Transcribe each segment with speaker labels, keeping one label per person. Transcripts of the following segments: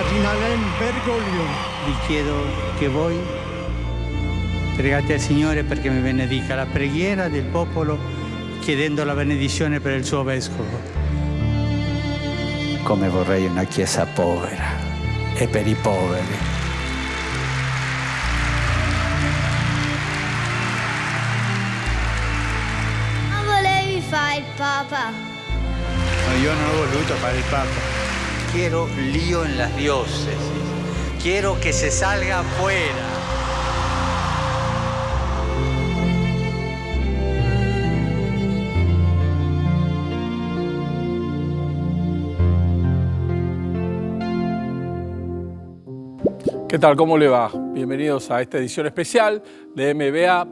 Speaker 1: Cardinale Bergoglio.
Speaker 2: Vi chiedo che voi pregate al Signore perché mi benedica la preghiera del popolo chiedendo la benedizione per il suo vescovo. Come vorrei una chiesa povera e per i poveri.
Speaker 3: Non volevi fare il Papa?
Speaker 2: No, io non ho voluto fare il Papa. Quiero lío en las diócesis. Quiero que se salga afuera.
Speaker 4: ¿Qué tal? ¿Cómo le va? Bienvenidos a esta edición especial de MBA.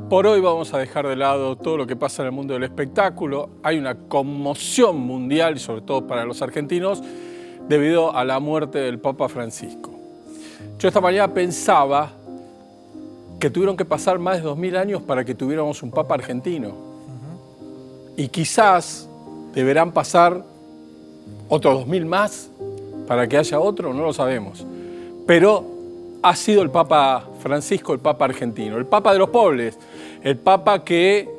Speaker 4: Por hoy vamos a dejar de lado todo lo que pasa en el mundo del espectáculo. Hay una conmoción mundial, y sobre todo para los argentinos, debido a la muerte del Papa Francisco. Yo esta mañana pensaba que tuvieron que pasar más de 2000 años para que tuviéramos un Papa argentino. Y quizás deberán pasar otros 2000 más para que haya otro, no lo sabemos. Pero ha sido el Papa Francisco, el Papa argentino, el Papa de los pobres, el Papa que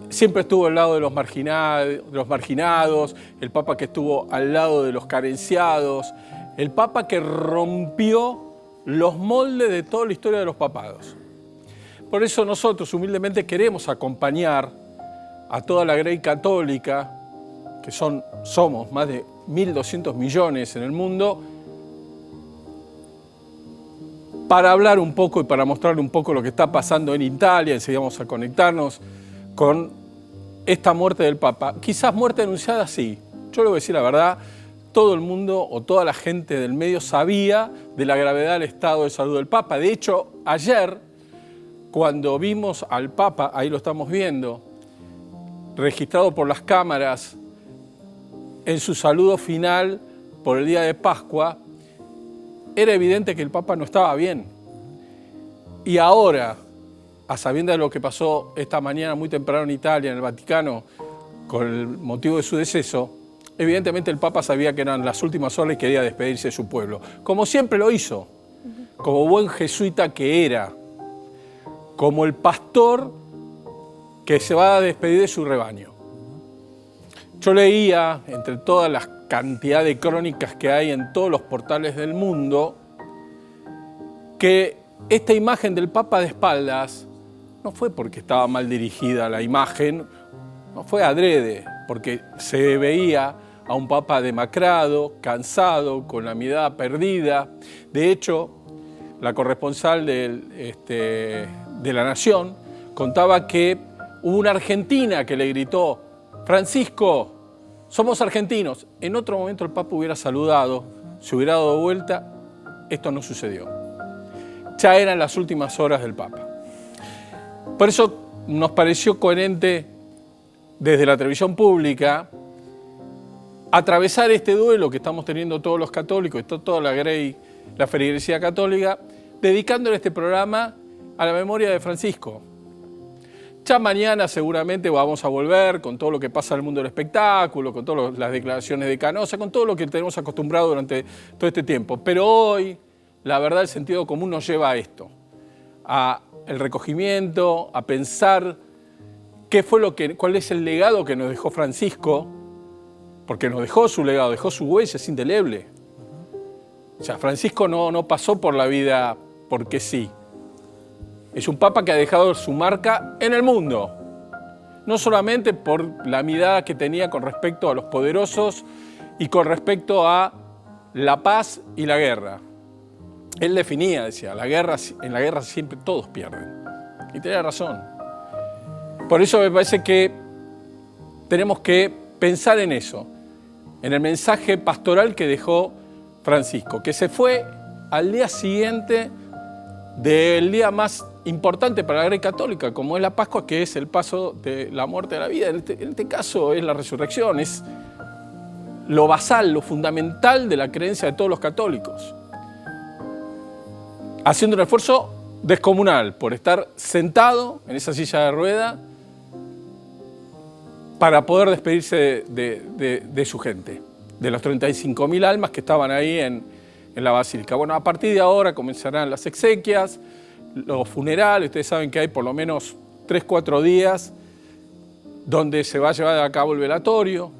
Speaker 4: siempre estuvo al lado de los marginados, el Papa que estuvo al lado de los carenciados, el Papa que rompió los moldes de toda la historia de los papados. Por eso nosotros humildemente queremos acompañar a toda la Grey católica, que somos más de 1.200 millones en el mundo, para hablar un poco y para mostrarle un poco lo que está pasando en Italia. Enseguida vamos a conectarnos con esta muerte del Papa. Quizás muerte anunciada, sí. Yo le voy a decir la verdad, todo el mundo o toda la gente del medio sabía de la gravedad del estado de salud del Papa. De hecho, ayer, cuando vimos al Papa, ahí lo estamos viendo, registrado por las cámaras en su saludo final por el día de Pascua, era evidente que el Papa no estaba bien. Y ahora, a sabiendas de lo que pasó esta mañana muy temprano en Italia, en el Vaticano, con el motivo de su deceso, evidentemente el Papa sabía que eran las últimas horas y quería despedirse de su pueblo. Como siempre lo hizo, como buen jesuita que era, como el pastor que se va a despedir de su rebaño. Yo leía, entre todas las cantidad de crónicas que hay en todos los portales del mundo, que esta imagen del Papa de espaldas no fue porque estaba mal dirigida la imagen, no fue adrede, porque se veía a un Papa demacrado, cansado, con la mirada perdida. De hecho, la corresponsal de La Nación contaba que hubo una argentina que le gritó: Francisco, somos argentinos. En otro momento el Papa hubiera saludado, se hubiera dado vuelta. Esto no sucedió. Ya eran las últimas horas del Papa. Por eso nos pareció coherente desde la televisión pública atravesar este duelo que estamos teniendo todos los católicos, toda la Grey, la feligresía católica, dedicándole este programa a la memoria de Francisco. Ya mañana seguramente vamos a volver con todo lo que pasa en el mundo del espectáculo, con todas las declaraciones de Canosa, con todo lo que tenemos acostumbrado durante todo este tiempo. Pero hoy, la verdad, el sentido común nos lleva a esto, a el recogimiento, a pensar cuál es el legado que nos dejó Francisco, porque nos dejó su legado, dejó su huella, es indeleble. O sea, Francisco no pasó por la vida porque sí. Es un Papa que ha dejado su marca en el mundo, no solamente por la mirada que tenía con respecto a los poderosos y con respecto a la paz y la guerra. Él definía, decía, en la guerra siempre todos pierden. Y tenía razón. Por eso me parece que tenemos que pensar en eso, en el mensaje pastoral que dejó Francisco, que se fue al día siguiente del día más importante para la Grey católica, como es la Pascua, que es el paso de la muerte a la vida. En este caso es la resurrección, es lo basal, lo fundamental de la creencia de todos los católicos. Haciendo un esfuerzo descomunal por estar sentado en esa silla de rueda para poder despedirse de su gente. de los 35.000 almas que estaban ahí en la basílica. Bueno, a partir de ahora comenzarán las exequias, los funerales. Ustedes saben que hay por lo menos 3-4 días donde se va a llevar a cabo el velatorio.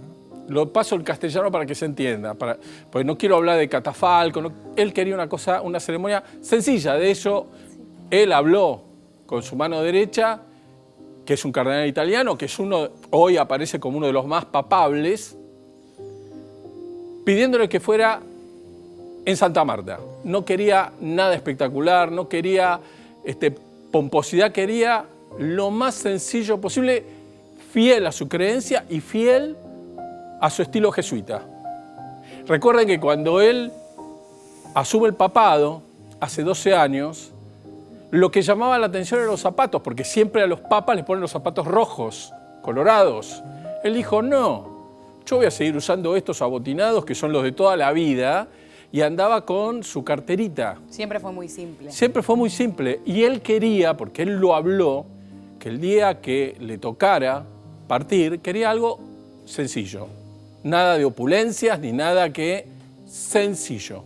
Speaker 4: Lo paso en castellano para que se entienda, porque no quiero hablar de catafalco. Él quería una ceremonia sencilla. De hecho, él habló con su mano derecha, que es un cardenal italiano, que hoy aparece como uno de los más papables, pidiéndole que fuera en Santa Marta. No quería nada espectacular, no quería pomposidad, quería lo más sencillo posible, fiel a su creencia y fiel a su estilo jesuita. Recuerden que cuando él asume el papado, hace 12 años, lo que llamaba la atención eran los zapatos, porque siempre a los papas les ponen los zapatos rojos, colorados. Él dijo, no, yo voy a seguir usando estos abotinados que son los de toda la vida, y andaba con su carterita.
Speaker 1: Siempre fue muy simple.
Speaker 4: Siempre fue muy simple. Y él quería, porque él lo habló, que el día que le tocara partir, quería algo sencillo. Nada de opulencias, ni nada que sencillo.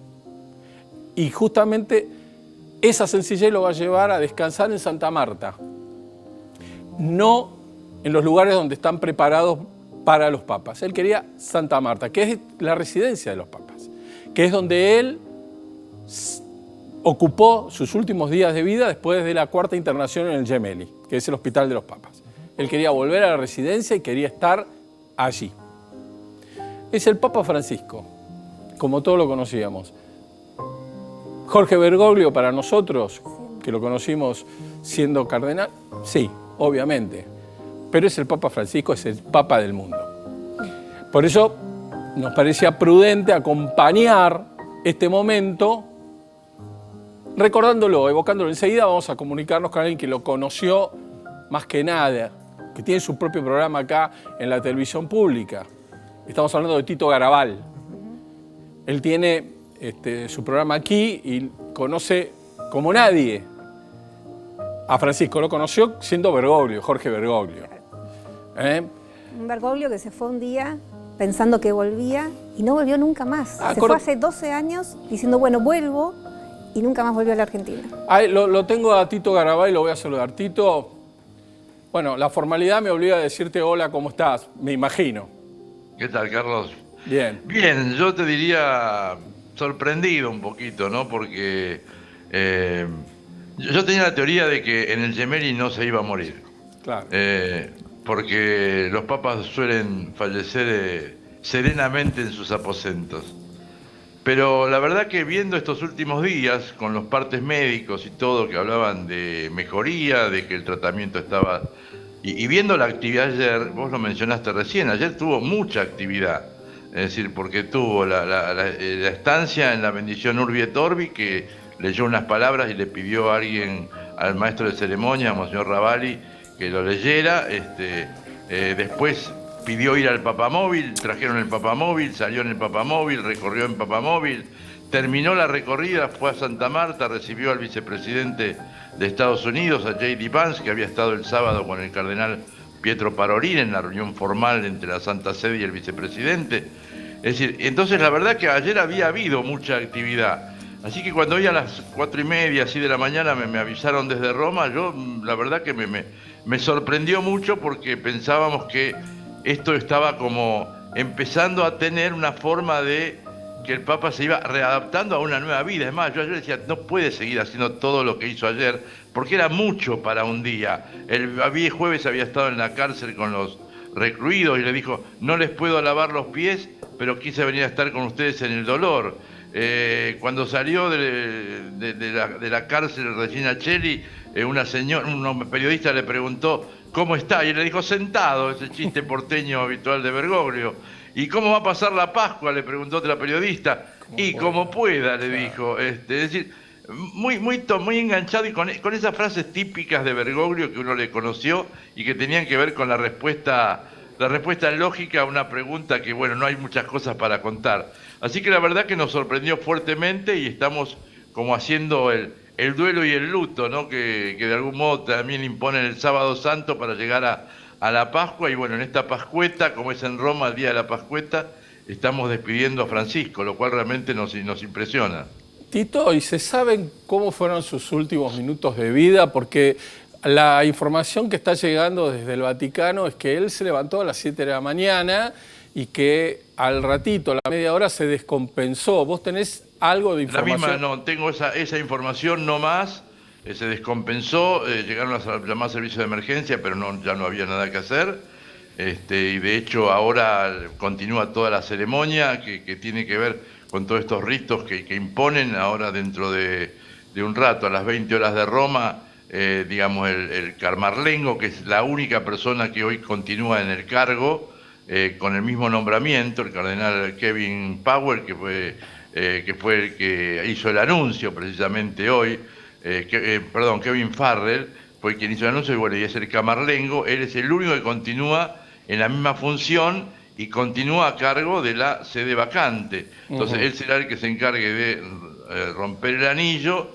Speaker 4: Y justamente esa sencillez lo va a llevar a descansar en Santa Marta. No en los lugares donde están preparados para los papas. Él quería Santa Marta, que es la residencia de los papas, que es donde él ocupó sus últimos días de vida después de la cuarta internación en el Gemelli, que es el hospital de los papas. Él quería volver a la residencia y quería estar allí. Es el Papa Francisco, como todos lo conocíamos. Jorge Bergoglio, para nosotros, que lo conocimos siendo cardenal, sí, obviamente, pero es el Papa Francisco, es el Papa del mundo. Por eso nos parecía prudente acompañar este momento recordándolo, evocándolo. Enseguida vamos a comunicarnos con alguien que lo conoció más que nada, que tiene su propio programa acá en la televisión pública. Estamos hablando de Tito Garabal. Él tiene su programa aquí y conoce como nadie a Francisco. Lo conoció siendo Bergoglio, Jorge Bergoglio.
Speaker 5: Un Bergoglio que se fue un día pensando que volvía y no volvió nunca más. Se fue hace 12 años diciendo, bueno, vuelvo, y nunca más volvió a la Argentina.
Speaker 4: Lo tengo a Tito Garabal y lo voy a saludar. Tito, bueno, la formalidad me obliga a decirte hola, ¿cómo estás? Me imagino.
Speaker 6: ¿Qué tal, Carlos?
Speaker 4: Bien.
Speaker 6: Bien, yo te diría sorprendido un poquito, ¿no? Porque yo tenía la teoría de que en el Gemelli no se iba a morir.
Speaker 4: Claro.
Speaker 6: Porque los papas suelen fallecer serenamente en sus aposentos. Pero la verdad que viendo estos últimos días, con los partes médicos y todo, que hablaban de mejoría, de que el tratamiento estaba... Y viendo la actividad ayer, vos lo mencionaste recién, ayer tuvo mucha actividad. Es decir, porque tuvo la estancia en la bendición Urbi et Orbi, que leyó unas palabras y le pidió a alguien, al maestro de ceremonia, a Monseñor Ravalli, que lo leyera. Después pidió ir al papamóvil, trajeron el papamóvil, salió en el papamóvil, recorrió en papamóvil, terminó la recorrida, fue a Santa Marta, recibió al vicepresidente de Estados Unidos, a J.D. Vance, que había estado el sábado con el cardenal Pietro Parolin en la reunión formal entre la Santa Sede y el vicepresidente. Es decir, entonces la verdad que ayer había habido mucha actividad. Así que cuando hoy a las 4:30, así de la mañana, me avisaron desde Roma, yo la verdad que me sorprendió mucho, porque pensábamos que esto estaba como empezando a tener una forma de que el Papa se iba readaptando a una nueva vida. Es más, yo ayer decía, no puede seguir haciendo todo lo que hizo ayer, porque era mucho para un día. El jueves había estado en la cárcel con los recluidos y le dijo, no les puedo lavar los pies, pero quise venir a estar con ustedes en el dolor. Cuando salió de la cárcel Regina Cheli, un periodista le preguntó, ¿cómo está? Y él le dijo, sentado, ese chiste porteño habitual de Bergoglio. ¿Y cómo va a pasar la Pascua?, le preguntó otra periodista. Como pueda, le dijo. Es decir, muy enganchado, y con esas frases típicas de Bergoglio que uno le conoció y que tenían que ver con la respuesta lógica a una pregunta que, bueno, no hay muchas cosas para contar. Así que la verdad que nos sorprendió fuertemente y estamos como haciendo el duelo y el luto, ¿no? Que de algún modo también imponen el Sábado Santo para llegar a la Pascua. Y bueno, en esta Pascueta, como es en Roma el día de la Pascueta, estamos despidiendo a Francisco, lo cual realmente nos impresiona.
Speaker 4: Tito, ¿y se saben cómo fueron sus últimos minutos de vida? Porque la información que está llegando desde el Vaticano es que él se levantó a las 7 de la mañana y que al ratito, a la media hora, se descompensó. ¿Vos tenés algo de información?
Speaker 6: La misma, no, tengo esa información, no más. Se descompensó, llegaron a llamar a servicios de emergencia, pero ya no había nada que hacer. Y de hecho ahora continúa toda la ceremonia que tiene que ver con todos estos ritos que imponen ahora dentro de un rato, a las 20 horas de Roma, digamos el Camarlengo, que es la única persona que hoy continúa en el cargo, con el mismo nombramiento, el cardenal Kevin Powell, que fue el que hizo el anuncio precisamente hoy, Kevin Farrell fue quien hizo el anuncio, y bueno, y es el Camarlengo, él es el único que continúa en la misma función y continúa a cargo de la sede vacante. Entonces él será el que se encargue de romper el anillo,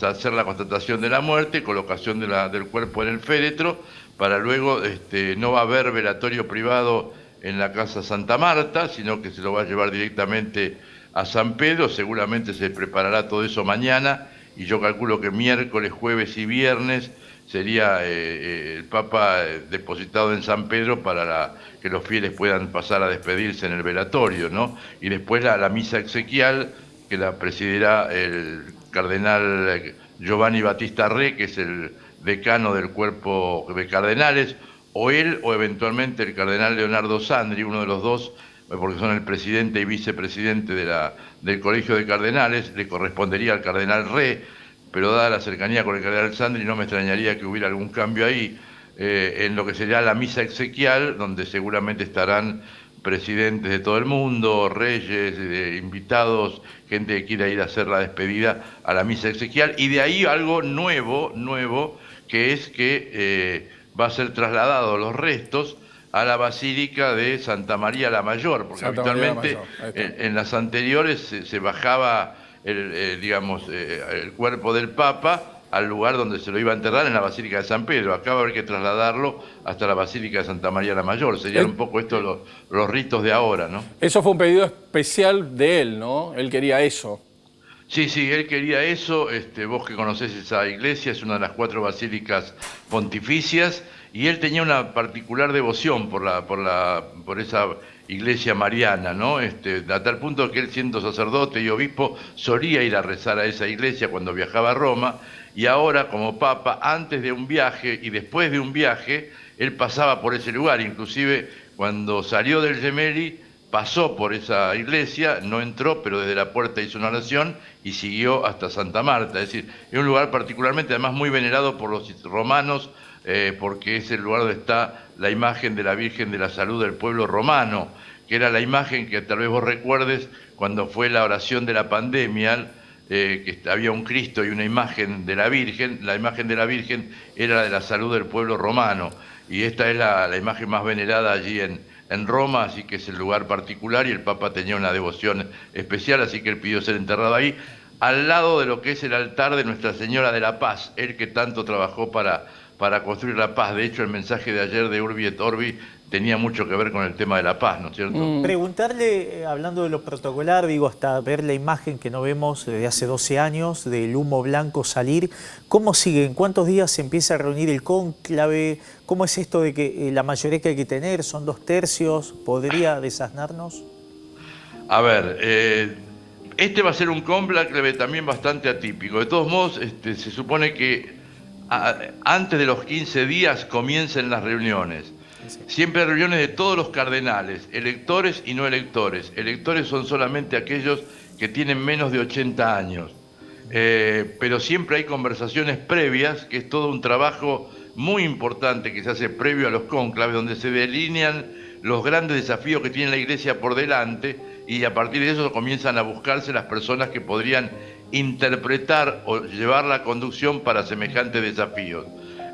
Speaker 6: hacer la constatación de la muerte, colocación del cuerpo en el féretro, para luego no va a haber velatorio privado en la Casa Santa Marta, sino que se lo va a llevar directamente a San Pedro. Seguramente se preparará todo eso mañana, y yo calculo que miércoles, jueves y viernes sería el Papa depositado en San Pedro para que los fieles puedan pasar a despedirse en el velatorio, ¿no? Y después la misa exequial, que la presidirá el cardenal Giovanni Battista Re, que es el decano del cuerpo de cardenales, o él o eventualmente el cardenal Leonardo Sandri, uno de los dos, porque son el presidente y vicepresidente del Colegio de Cardenales. Le correspondería al cardenal Re, pero dada la cercanía con el cardenal Sandri, no me extrañaría que hubiera algún cambio ahí, en lo que sería la misa exequial, donde seguramente estarán presidentes de todo el mundo, reyes, invitados, gente que quiera ir a hacer la despedida a la misa exequial. Y de ahí algo nuevo, que es que va a ser trasladado los restos a la Basílica de Santa María la Mayor, porque habitualmente en las anteriores se bajaba el cuerpo del Papa al lugar donde se lo iba a enterrar, en la Basílica de San Pedro. Acá va a haber que trasladarlo hasta la Basílica de Santa María la Mayor. Serían un poco estos los ritos de ahora, ¿no?
Speaker 4: Eso fue un pedido especial de él, ¿no? Él quería eso.
Speaker 6: Sí, él quería eso. Vos que conocés esa iglesia, es una de las 4 basílicas pontificias, y él tenía una particular devoción por esa iglesia mariana, ¿no? A tal punto que él, siendo sacerdote y obispo, solía ir a rezar a esa iglesia cuando viajaba a Roma, y ahora como Papa, antes de un viaje y después de un viaje, él pasaba por ese lugar. Inclusive cuando salió del Gemelli, pasó por esa iglesia, no entró, pero desde la puerta hizo una oración y siguió hasta Santa Marta. Es decir, es un lugar particularmente, además, muy venerado por los romanos, porque es el lugar donde está la imagen de la Virgen de la Salud del pueblo romano, que era la imagen que tal vez vos recuerdes cuando fue la oración de la pandemia, que había un Cristo y una imagen de la Virgen. La imagen de la Virgen era la de la salud del pueblo romano, y esta es la imagen más venerada allí en Roma, así que es el lugar particular, y el Papa tenía una devoción especial, así que él pidió ser enterrado ahí, al lado de lo que es el altar de Nuestra Señora de la Paz, él que tanto trabajó para construir la paz. De hecho, el mensaje de ayer de Urbi et Orbi tenía mucho que ver con el tema de la paz, ¿no es cierto?
Speaker 1: Preguntarle, hablando de lo protocolar, digo, hasta ver la imagen que no vemos desde hace 12 años, del humo blanco salir, ¿cómo sigue? ¿En cuántos días se empieza a reunir el cónclave? ¿Cómo es esto de que la mayoría que hay que tener son 2/3? ¿Podría desasnarnos?
Speaker 6: A ver, va a ser un cónclave también bastante atípico. De todos modos, se supone que antes de los 15 días comiencen las reuniones. Siempre hay reuniones de todos los cardenales, electores y no electores. Electores son solamente aquellos que tienen menos de 80 años. Pero siempre hay conversaciones previas, que es todo un trabajo muy importante que se hace previo a los cónclaves, donde se delinean los grandes desafíos que tiene la Iglesia por delante, y a partir de eso comienzan a buscarse las personas que podrían interpretar o llevar la conducción para semejantes desafíos.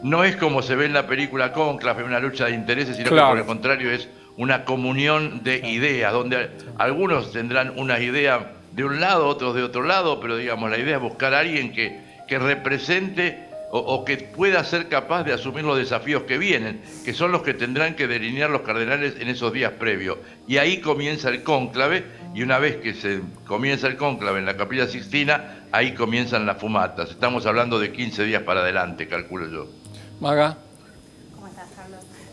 Speaker 6: No es como se ve en la película Cónclave, una lucha de intereses, sino que por el contrario es una comunión de ideas, donde algunos tendrán una idea de un lado, otros de otro lado, pero digamos, la idea es buscar a alguien que represente o que pueda ser capaz de asumir los desafíos que vienen, que son los que tendrán que delinear los cardenales en esos días previos. Y ahí comienza el cónclave, y una vez que se comienza el cónclave en la Capilla Sixtina, ahí comienzan las fumatas. Estamos hablando de 15 días para adelante, calculo yo.
Speaker 4: Maga.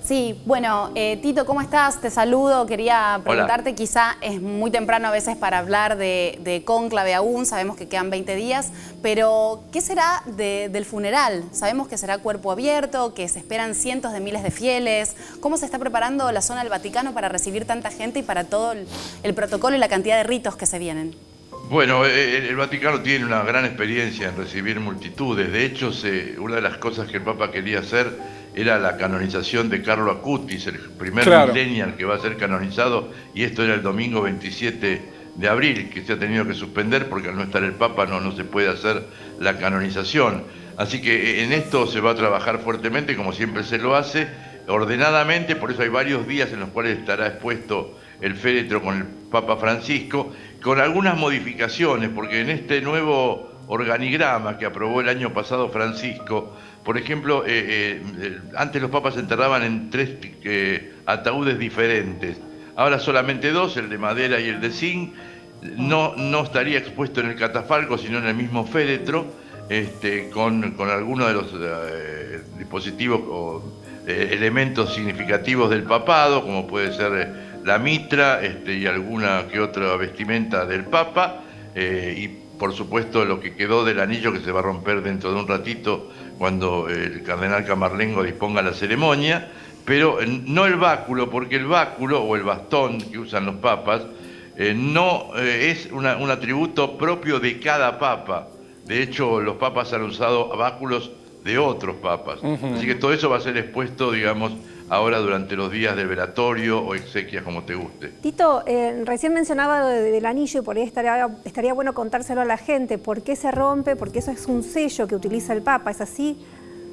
Speaker 7: Sí, bueno, Tito, ¿cómo estás? Te saludo. Quería preguntarte, hola. Quizá es muy temprano a veces para hablar de cónclave aún, sabemos que quedan 20 días, pero ¿qué será del funeral? Sabemos que será cuerpo abierto, que se esperan cientos de miles de fieles. ¿Cómo se está preparando la zona del Vaticano para recibir tanta gente y para todo el protocolo y la cantidad de ritos que se vienen?
Speaker 6: Bueno, el Vaticano tiene una gran experiencia en recibir multitudes. De hecho, una de las cosas que el Papa quería hacer era la canonización de Carlo Acutis, el primer millennial que va a ser canonizado, y esto era el domingo 27 de abril, que se ha tenido que suspender porque al no estar el Papa no se puede hacer la canonización. Así que en esto se va a trabajar fuertemente, como siempre se lo hace, ordenadamente. Por eso hay varios días en los cuales estará expuesto el féretro con el Papa Francisco, con algunas modificaciones, porque en este nuevo organigrama que aprobó el año pasado Francisco, por ejemplo, antes los papas se enterraban en 3 ataúdes diferentes, ahora solamente 2, el de madera y el de zinc. No estaría expuesto en el catafalco, sino en el mismo féretro, con algunos de los dispositivos o elementos significativos del papado, como puede ser la mitra y alguna que otra vestimenta del Papa, y por supuesto lo que quedó del anillo, que se va a romper dentro de un ratito cuando el cardenal Camarlengo disponga la ceremonia, pero no el báculo, porque el báculo o el bastón que usan los papas no es un atributo propio de cada papa. De hecho, los papas han usado báculos de otros papas. Así que todo eso va a ser expuesto, digamos, ahora durante los días del velatorio o exequias, como te guste.
Speaker 5: Tito, recién mencionaba del anillo, y por ahí estaría bueno contárselo a la gente. ¿Por qué se rompe? Porque eso es un sello que utiliza el Papa, ¿es así?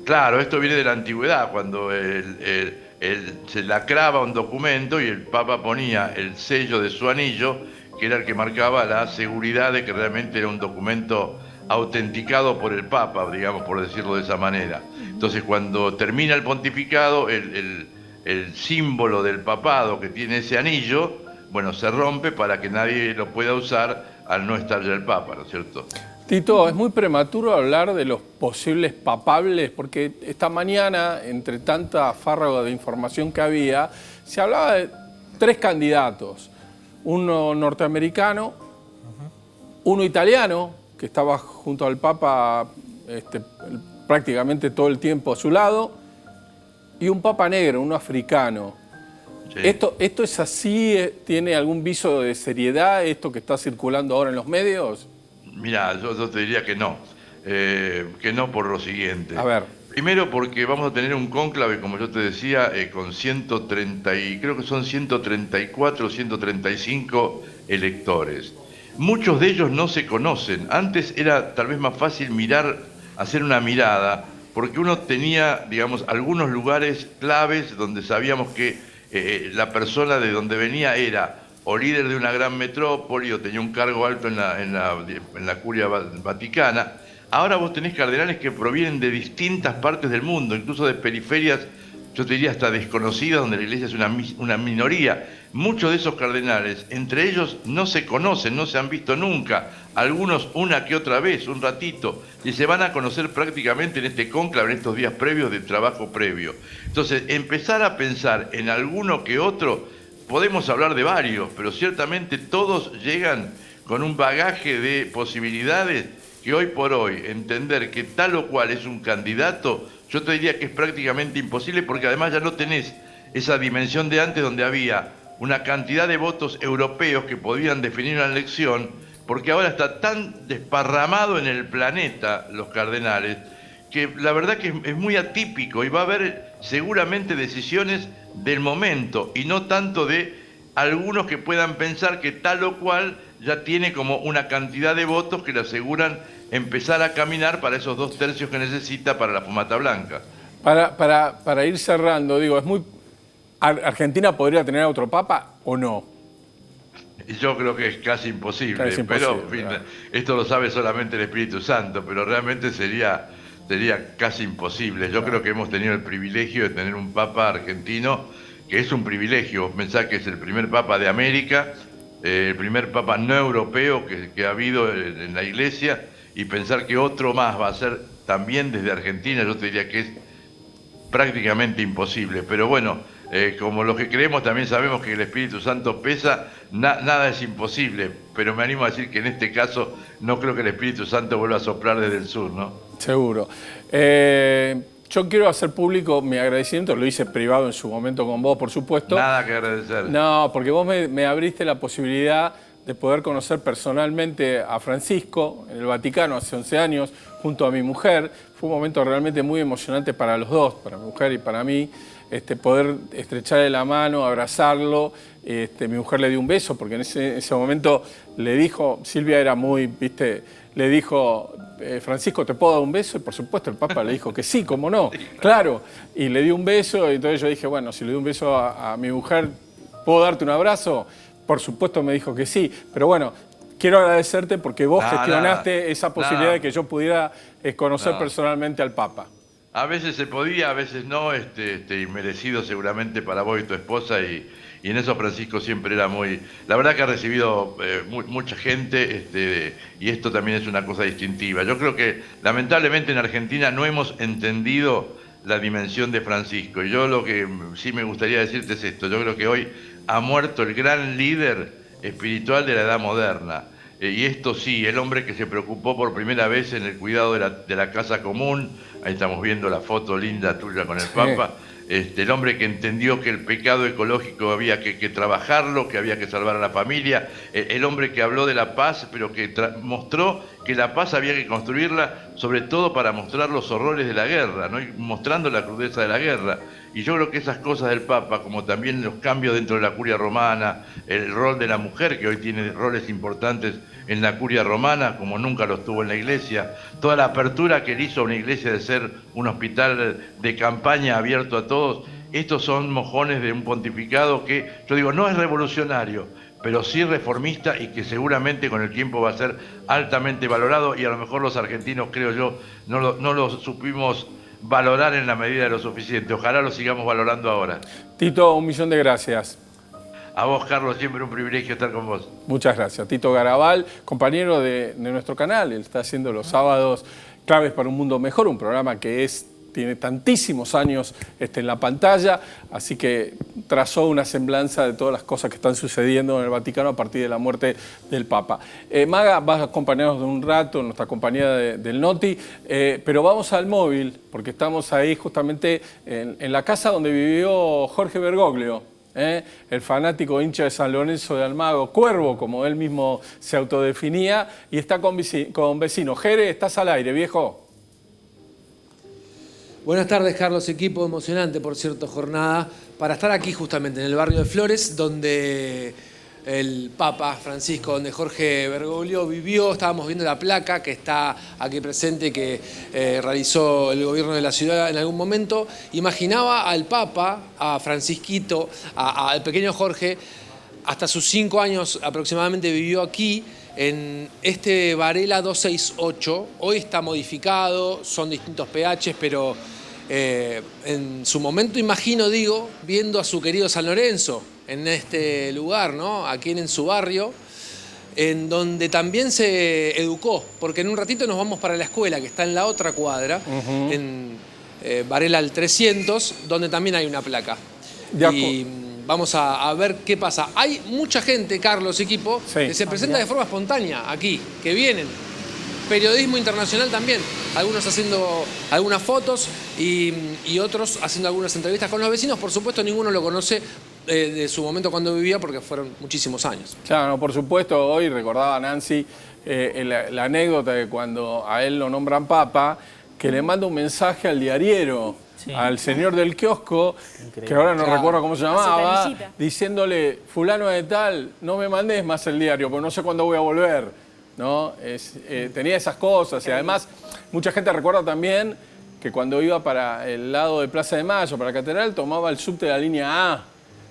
Speaker 6: Claro, esto viene de la antigüedad, cuando se lacraba un documento y el Papa ponía el sello de su anillo, que era el que marcaba la seguridad de que realmente era un documento autenticado por el Papa, digamos, por decirlo de esa manera. Entonces, cuando termina el pontificado, el símbolo del papado que tiene ese anillo, bueno, se rompe para que nadie lo pueda usar al no estar ya el Papa, ¿no es cierto?
Speaker 4: Tito, es muy prematuro hablar de los posibles papables, porque esta mañana, entre tanta fárrago de información que había, se hablaba de 3 candidatos. Uno norteamericano, uno italiano, que estaba junto al Papa prácticamente todo el tiempo a su lado, y un Papa negro, uno africano. Sí. ¿Esto es así? ¿Tiene algún viso de seriedad esto que está circulando ahora en los medios?
Speaker 6: Mira, yo te diría que no por lo siguiente.
Speaker 4: A ver.
Speaker 6: Primero porque vamos a tener un cónclave, como yo te decía, con 130 y creo que son 134 o 135 electores. Muchos de ellos no se conocen. Antes era tal vez más fácil hacer una mirada, porque uno tenía, digamos, algunos lugares claves donde sabíamos que la persona de donde venía era o líder de una gran metrópoli o tenía un cargo alto en la curia vaticana. Ahora vos tenés cardenales que provienen de distintas partes del mundo, incluso de periferias, yo te diría hasta desconocidas, donde la iglesia es una minoría. Muchos de esos cardenales, entre ellos, no se conocen, no se han visto nunca. Algunos una que otra vez, un ratito, y se van a conocer prácticamente en este cónclave, en estos días previos de trabajo previo. Entonces, empezar a pensar en alguno que otro, podemos hablar de varios, pero ciertamente todos llegan con un bagaje de posibilidades que hoy por hoy entender que tal o cual es un candidato, yo te diría que es prácticamente imposible, porque además ya no tenés esa dimensión de antes donde había una cantidad de votos europeos que podían definir una elección, porque ahora está tan desparramado en el planeta los cardenales, que la verdad que es muy atípico y va a haber seguramente decisiones del momento y no tanto de algunos que puedan pensar que tal o cual ya tiene como una cantidad de votos que le aseguran empezar a caminar para esos 2/3 que necesita para la fumata blanca.
Speaker 4: Para ir cerrando, digo, ¿Argentina podría tener otro papa o no?
Speaker 6: Yo creo que es casi imposible, pero en fin, esto lo sabe solamente el Espíritu Santo, pero realmente sería sería casi imposible. Yo creo que hemos tenido el privilegio de tener un papa argentino, que es un privilegio. Pensá que es el primer papa de América, el primer papa no europeo que ha habido en la Iglesia, y pensar que otro más va a ser también desde Argentina, yo te diría que es prácticamente imposible. Pero bueno, como los que creemos también sabemos que el Espíritu Santo pesa, nada es imposible, pero me animo a decir que en este caso no creo que el Espíritu Santo vuelva a soplar desde el sur, ¿no?
Speaker 4: Seguro. Yo quiero hacer público mi agradecimiento, lo hice privado en su momento con vos, por supuesto.
Speaker 6: Nada que agradecer.
Speaker 4: No, porque vos me abriste la posibilidad de poder conocer personalmente a Francisco en el Vaticano hace 11 años, junto a mi mujer. Fue un momento realmente muy emocionante para los dos, para mi mujer y para mí, poder estrecharle la mano, abrazarlo. Mi mujer le dio un beso, porque en ese momento le dijo, Silvia era muy, le dijo, Francisco, ¿te puedo dar un beso? Y por supuesto el Papa le dijo que sí, cómo no, claro. Y le dio un beso, y entonces yo dije, bueno, si le doy un beso a mi mujer, ¿puedo darte un abrazo? Por supuesto me dijo que sí, pero bueno, quiero agradecerte porque vos gestionaste esa posibilidad de que yo pudiera conocer personalmente al Papa.
Speaker 6: A veces se podía, a veces no, inmerecido seguramente para vos y tu esposa, y en eso Francisco siempre era muy... La verdad que ha recibido mucha gente, y esto también es una cosa distintiva. Yo creo que lamentablemente en Argentina no hemos entendido la dimensión de Francisco, y yo lo que sí me gustaría decirte es esto: yo creo que hoy ha muerto el gran líder espiritual de la edad moderna. Y esto sí, el hombre que se preocupó por primera vez en el cuidado de la casa común. Ahí estamos viendo la foto linda tuya con el Papa. El hombre que entendió que el pecado ecológico había que trabajarlo, que había que salvar a la familia. El hombre que habló de la paz, pero que mostró que la paz había que construirla, sobre todo para mostrar los horrores de la guerra, ¿no? Y mostrando la crudeza de la guerra. Y yo creo que esas cosas del Papa, como también los cambios dentro de la curia romana, el rol de la mujer, que hoy tiene roles importantes en la curia romana, como nunca los tuvo en la Iglesia, toda la apertura que él hizo a una iglesia de ser un hospital de campaña abierto a todos, estos son mojones de un pontificado que, yo digo, no es revolucionario, pero sí reformista, y que seguramente con el tiempo va a ser altamente valorado, y a lo mejor los argentinos, creo yo, no lo supimos valorar en la medida de lo suficiente. Ojalá lo sigamos valorando ahora.
Speaker 4: Tito, 1.000.000 de gracias.
Speaker 6: A vos, Carlos, siempre un privilegio estar con vos.
Speaker 4: Muchas gracias. Tito Garabal, compañero de nuestro canal, él está haciendo los sábados Claves para un Mundo Mejor, un programa que tiene tantísimos años en la pantalla, así que trazó una semblanza de todas las cosas que están sucediendo en el Vaticano a partir de la muerte del Papa. Maga, vas a acompañarnos de un rato en nuestra compañía del Noti, pero vamos al móvil, porque estamos ahí justamente en la casa donde vivió Jorge Bergoglio, el fanático hincha de San Lorenzo de Almagro, Cuervo, como él mismo se autodefinía, y está con vecino. Jere, estás al aire, viejo.
Speaker 8: Buenas tardes, Carlos, equipo. Emocionante, por cierto, jornada para estar aquí justamente en el barrio de Flores, donde el Papa Francisco, donde Jorge Bergoglio vivió. Estábamos viendo la placa que está aquí presente, que realizó el gobierno de la ciudad en algún momento. Imaginaba al Papa, a Francisquito, al pequeño Jorge, hasta sus 5 años aproximadamente vivió aquí, en este Varela 268. Hoy está modificado, son distintos pHs, pero en su momento imagino, viendo a su querido San Lorenzo en este lugar, ¿no? Aquí en su barrio, en donde también se educó, porque en un ratito nos vamos para la escuela, que está en la otra cuadra, en Varela al 300, donde también hay una placa. Y vamos a ver qué pasa. Hay mucha gente, Carlos, equipo, que se presenta de forma espontánea aquí, que vienen. Periodismo internacional también, algunos haciendo algunas fotos y otros haciendo algunas entrevistas con los vecinos. Por supuesto, ninguno lo conoce de su momento cuando vivía, porque fueron muchísimos años.
Speaker 4: Claro, no, por supuesto. Hoy recordaba Nancy la anécdota de cuando a él lo nombran Papa, que le manda un mensaje al diariero, al señor del kiosco, que ahora no recuerdo cómo se llamaba, diciéndole: fulano de tal, no me mandes más el diario, porque no sé cuándo voy a volver, ¿no? Tenía esas cosas. Y además, mucha gente recuerda también que cuando iba para el lado de Plaza de Mayo, para la Catedral, tomaba el subte de la línea A,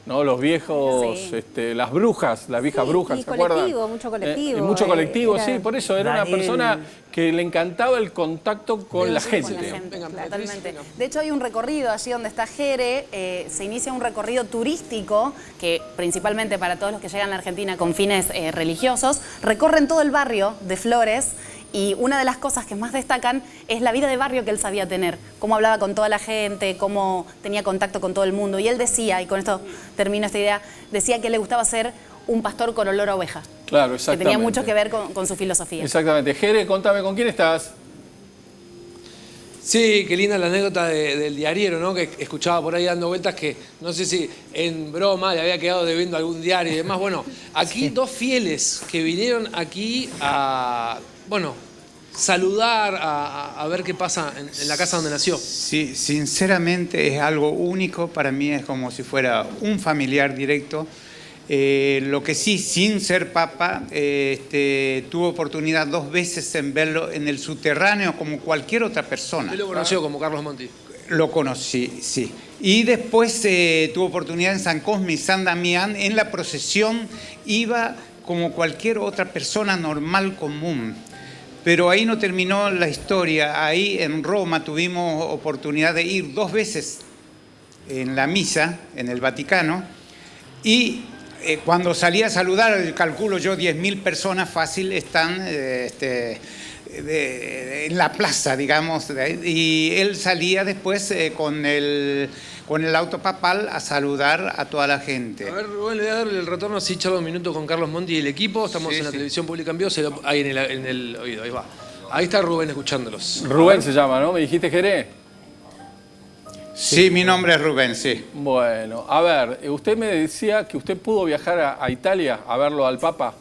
Speaker 4: ¿no? Los viejos, las brujas, las viejas brujas,
Speaker 5: y
Speaker 4: ¿se acuerdan?
Speaker 5: mucho colectivo.
Speaker 4: Mucho colectivo,
Speaker 5: era...
Speaker 4: sí, por eso era
Speaker 1: Daniel...
Speaker 4: una persona que le encantaba el contacto con la gente.
Speaker 7: Totalmente. De hecho, hay un recorrido allí donde está Jere, se inicia un recorrido turístico que principalmente para todos los que llegan a la Argentina con fines religiosos, recorren todo el barrio de Flores. Y una de las cosas que más destacan es la vida de barrio que él sabía tener, cómo hablaba con toda la gente, cómo tenía contacto con todo el mundo. Y él decía, y con esto termino esta idea, decía que le gustaba ser un pastor con olor a oveja.
Speaker 4: Claro, exactamente.
Speaker 7: Que tenía mucho que ver con su filosofía.
Speaker 4: Exactamente. Jere, contame, ¿con quién estás?
Speaker 8: Sí, qué linda la anécdota del diariero, ¿no? Que escuchaba por ahí dando vueltas que no sé si en broma le había quedado debiendo algún diario y demás. Bueno, aquí dos fieles que vinieron aquí a, bueno, saludar, a ver qué pasa en la casa donde nació.
Speaker 9: Sí, sinceramente es algo único. Para mí es como si fuera un familiar directo. Lo que sí, sin ser papa, tuve oportunidad 2 veces en verlo en el subterráneo como cualquier otra persona.
Speaker 8: ¿Usted lo conoció como Carlos Monti?
Speaker 9: Lo conocí, sí. Y después tuve oportunidad en San Cosme y San Damián. En la procesión iba como cualquier otra persona normal, común. Pero ahí no terminó la historia. Ahí en Roma tuvimos oportunidad de ir 2 veces en la misa, en el Vaticano, y cuando salí a saludar, calculo yo 10.000 personas fácil están en la plaza, digamos, y él salía después con el auto papal a saludar a toda la gente.
Speaker 8: A ver, Rubén, le voy a dar el retorno así, charla un minuto con Carlos Monti y el equipo. Estamos en la televisión pública en vivo, ahí en el oído, ahí va. Ahí está Rubén escuchándolos.
Speaker 4: Rubén se llama, ¿no? ¿Me dijiste, Jere?
Speaker 9: Sí, mi nombre es Rubén, sí.
Speaker 4: Bueno, a ver, usted me decía que usted pudo viajar a Italia a verlo al Papa.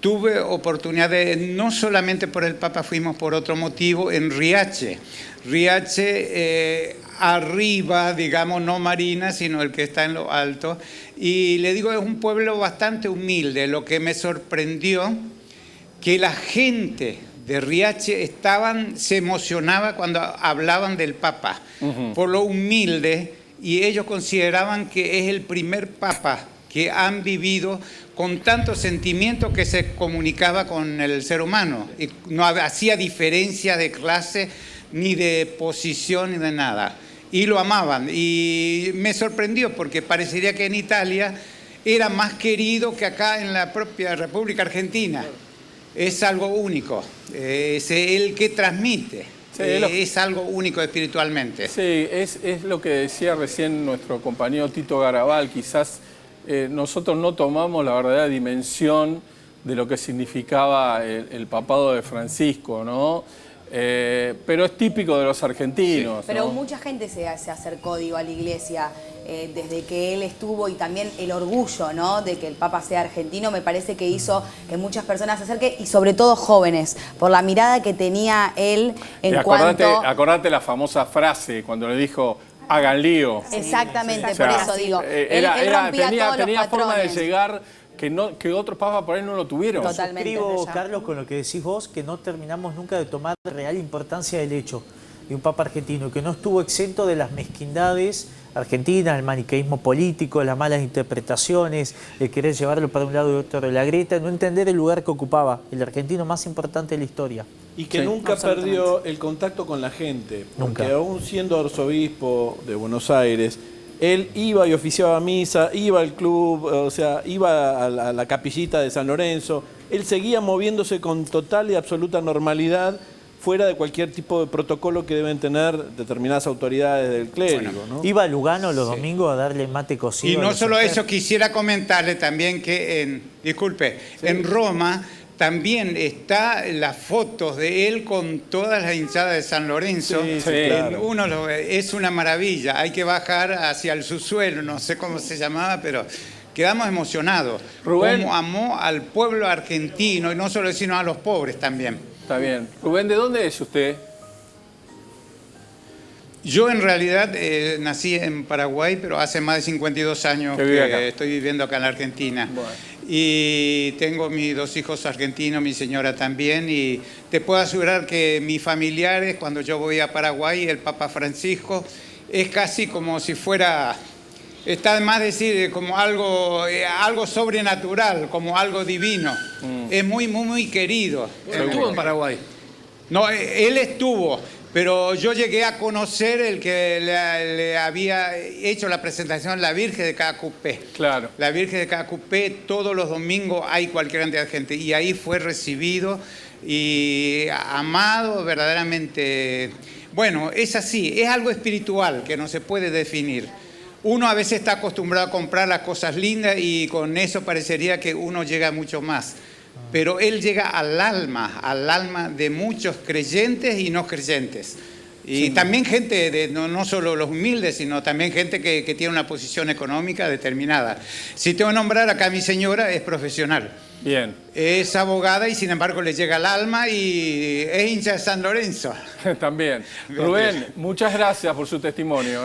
Speaker 9: Tuve oportunidad de, no solamente por el Papa, fuimos por otro motivo, en Riace. Riace, arriba, digamos, no Marina, sino el que está en lo alto. Y le digo, es un pueblo bastante humilde. Lo que me sorprendió, que la gente de Riace se emocionaba cuando hablaban del Papa, por lo humilde, y ellos consideraban que es el primer Papa que han vivido con tanto sentimiento que se comunicaba con el ser humano, y no hacía diferencia de clase, ni de posición, ni de nada, y lo amaban. Y me sorprendió porque parecería que en Italia era más querido que acá en la propia República Argentina. Es algo único, es el que transmite, sí, es algo único espiritualmente.
Speaker 4: Sí, es lo que decía recién nuestro compañero Tito Garabal, quizás nosotros no tomamos la verdadera dimensión de lo que significaba el papado de Francisco, ¿no? Pero es típico de los argentinos.
Speaker 10: Sí. Pero
Speaker 4: ¿no?
Speaker 10: mucha gente se acercó, digo, a la iglesia desde que él estuvo, y también el orgullo, ¿no?, de que el Papa sea argentino, me parece que hizo que muchas personas se acerquen, y sobre todo jóvenes, por la mirada que tenía él en cuanto...
Speaker 4: Acordate la famosa frase cuando le dijo, hagan lío.
Speaker 10: Exactamente,
Speaker 4: o sea,
Speaker 10: por eso digo, él rompía todos los
Speaker 4: tenía forma de
Speaker 10: patrones.
Speaker 4: llegar que otros papas por ahí no lo tuvieron.
Speaker 1: Totalmente. Suscribo, Carlos, con lo que decís vos, que no terminamos nunca de tomar real importancia del hecho de un papa argentino, que no estuvo exento de las mezquindades argentinas, el maniqueísmo político, las malas interpretaciones, el querer llevarlo para un lado y otro de la grieta, no entender el lugar que ocupaba, el argentino más importante de la historia.
Speaker 11: Y que nunca perdió el contacto con la gente, porque
Speaker 1: nunca.
Speaker 11: Aún siendo arzobispo de Buenos Aires, él iba y oficiaba misa, iba al club, o sea, iba a la capillita de San Lorenzo. Él seguía moviéndose con total y absoluta normalidad, fuera de cualquier tipo de protocolo que deben tener determinadas autoridades del clérigo.
Speaker 9: Bueno,
Speaker 11: ¿no?
Speaker 1: Iba a Lugano los domingos a darle mate cocido.
Speaker 9: Y
Speaker 1: a
Speaker 9: no
Speaker 1: los
Speaker 9: solo
Speaker 1: enfermos.
Speaker 9: eso, quisiera comentarle también que en Roma también está las fotos de él con todas las hinchadas de San Lorenzo.
Speaker 11: Sí, claro.
Speaker 9: Es una maravilla. Hay que bajar hacia el subsuelo, no sé cómo se llamaba, pero quedamos emocionados.
Speaker 4: Rubén.
Speaker 9: Cómo amó al pueblo argentino, y no solo eso, sino a los pobres también.
Speaker 4: Está bien. Rubén, ¿de dónde es usted?
Speaker 9: Yo en realidad nací en Paraguay, pero hace más de 52 años que estoy viviendo acá en la Argentina. Bueno. Y tengo mis 2 hijos argentinos, mi señora también, y te puedo asegurar que mis familiares, cuando yo voy a Paraguay, el Papa Francisco, es casi como si fuera Está de más decir como algo sobrenatural, como algo divino. Es muy, muy, muy querido.
Speaker 8: ¿Estuvo en Paraguay?
Speaker 9: No, él estuvo, pero yo llegué a conocer el que le había hecho la presentación, la Virgen de Cacupé.
Speaker 4: Claro.
Speaker 9: La Virgen de Cacupé, todos los domingos hay cualquier cantidad de gente. Y ahí fue recibido y amado verdaderamente. Bueno, es así, es algo espiritual que no se puede definir. Uno a veces está acostumbrado a comprar las cosas lindas y con eso parecería que uno llega mucho más. Pero él llega al alma de muchos creyentes y no creyentes. Y también gente, no solo los humildes, sino también gente que tiene una posición económica determinada. Si tengo que nombrar acá a mi señora, es profesional.
Speaker 4: Bien.
Speaker 9: Es abogada y sin embargo le llega al alma y es hincha de San Lorenzo.
Speaker 4: También. Rubén, muchas gracias por su testimonio.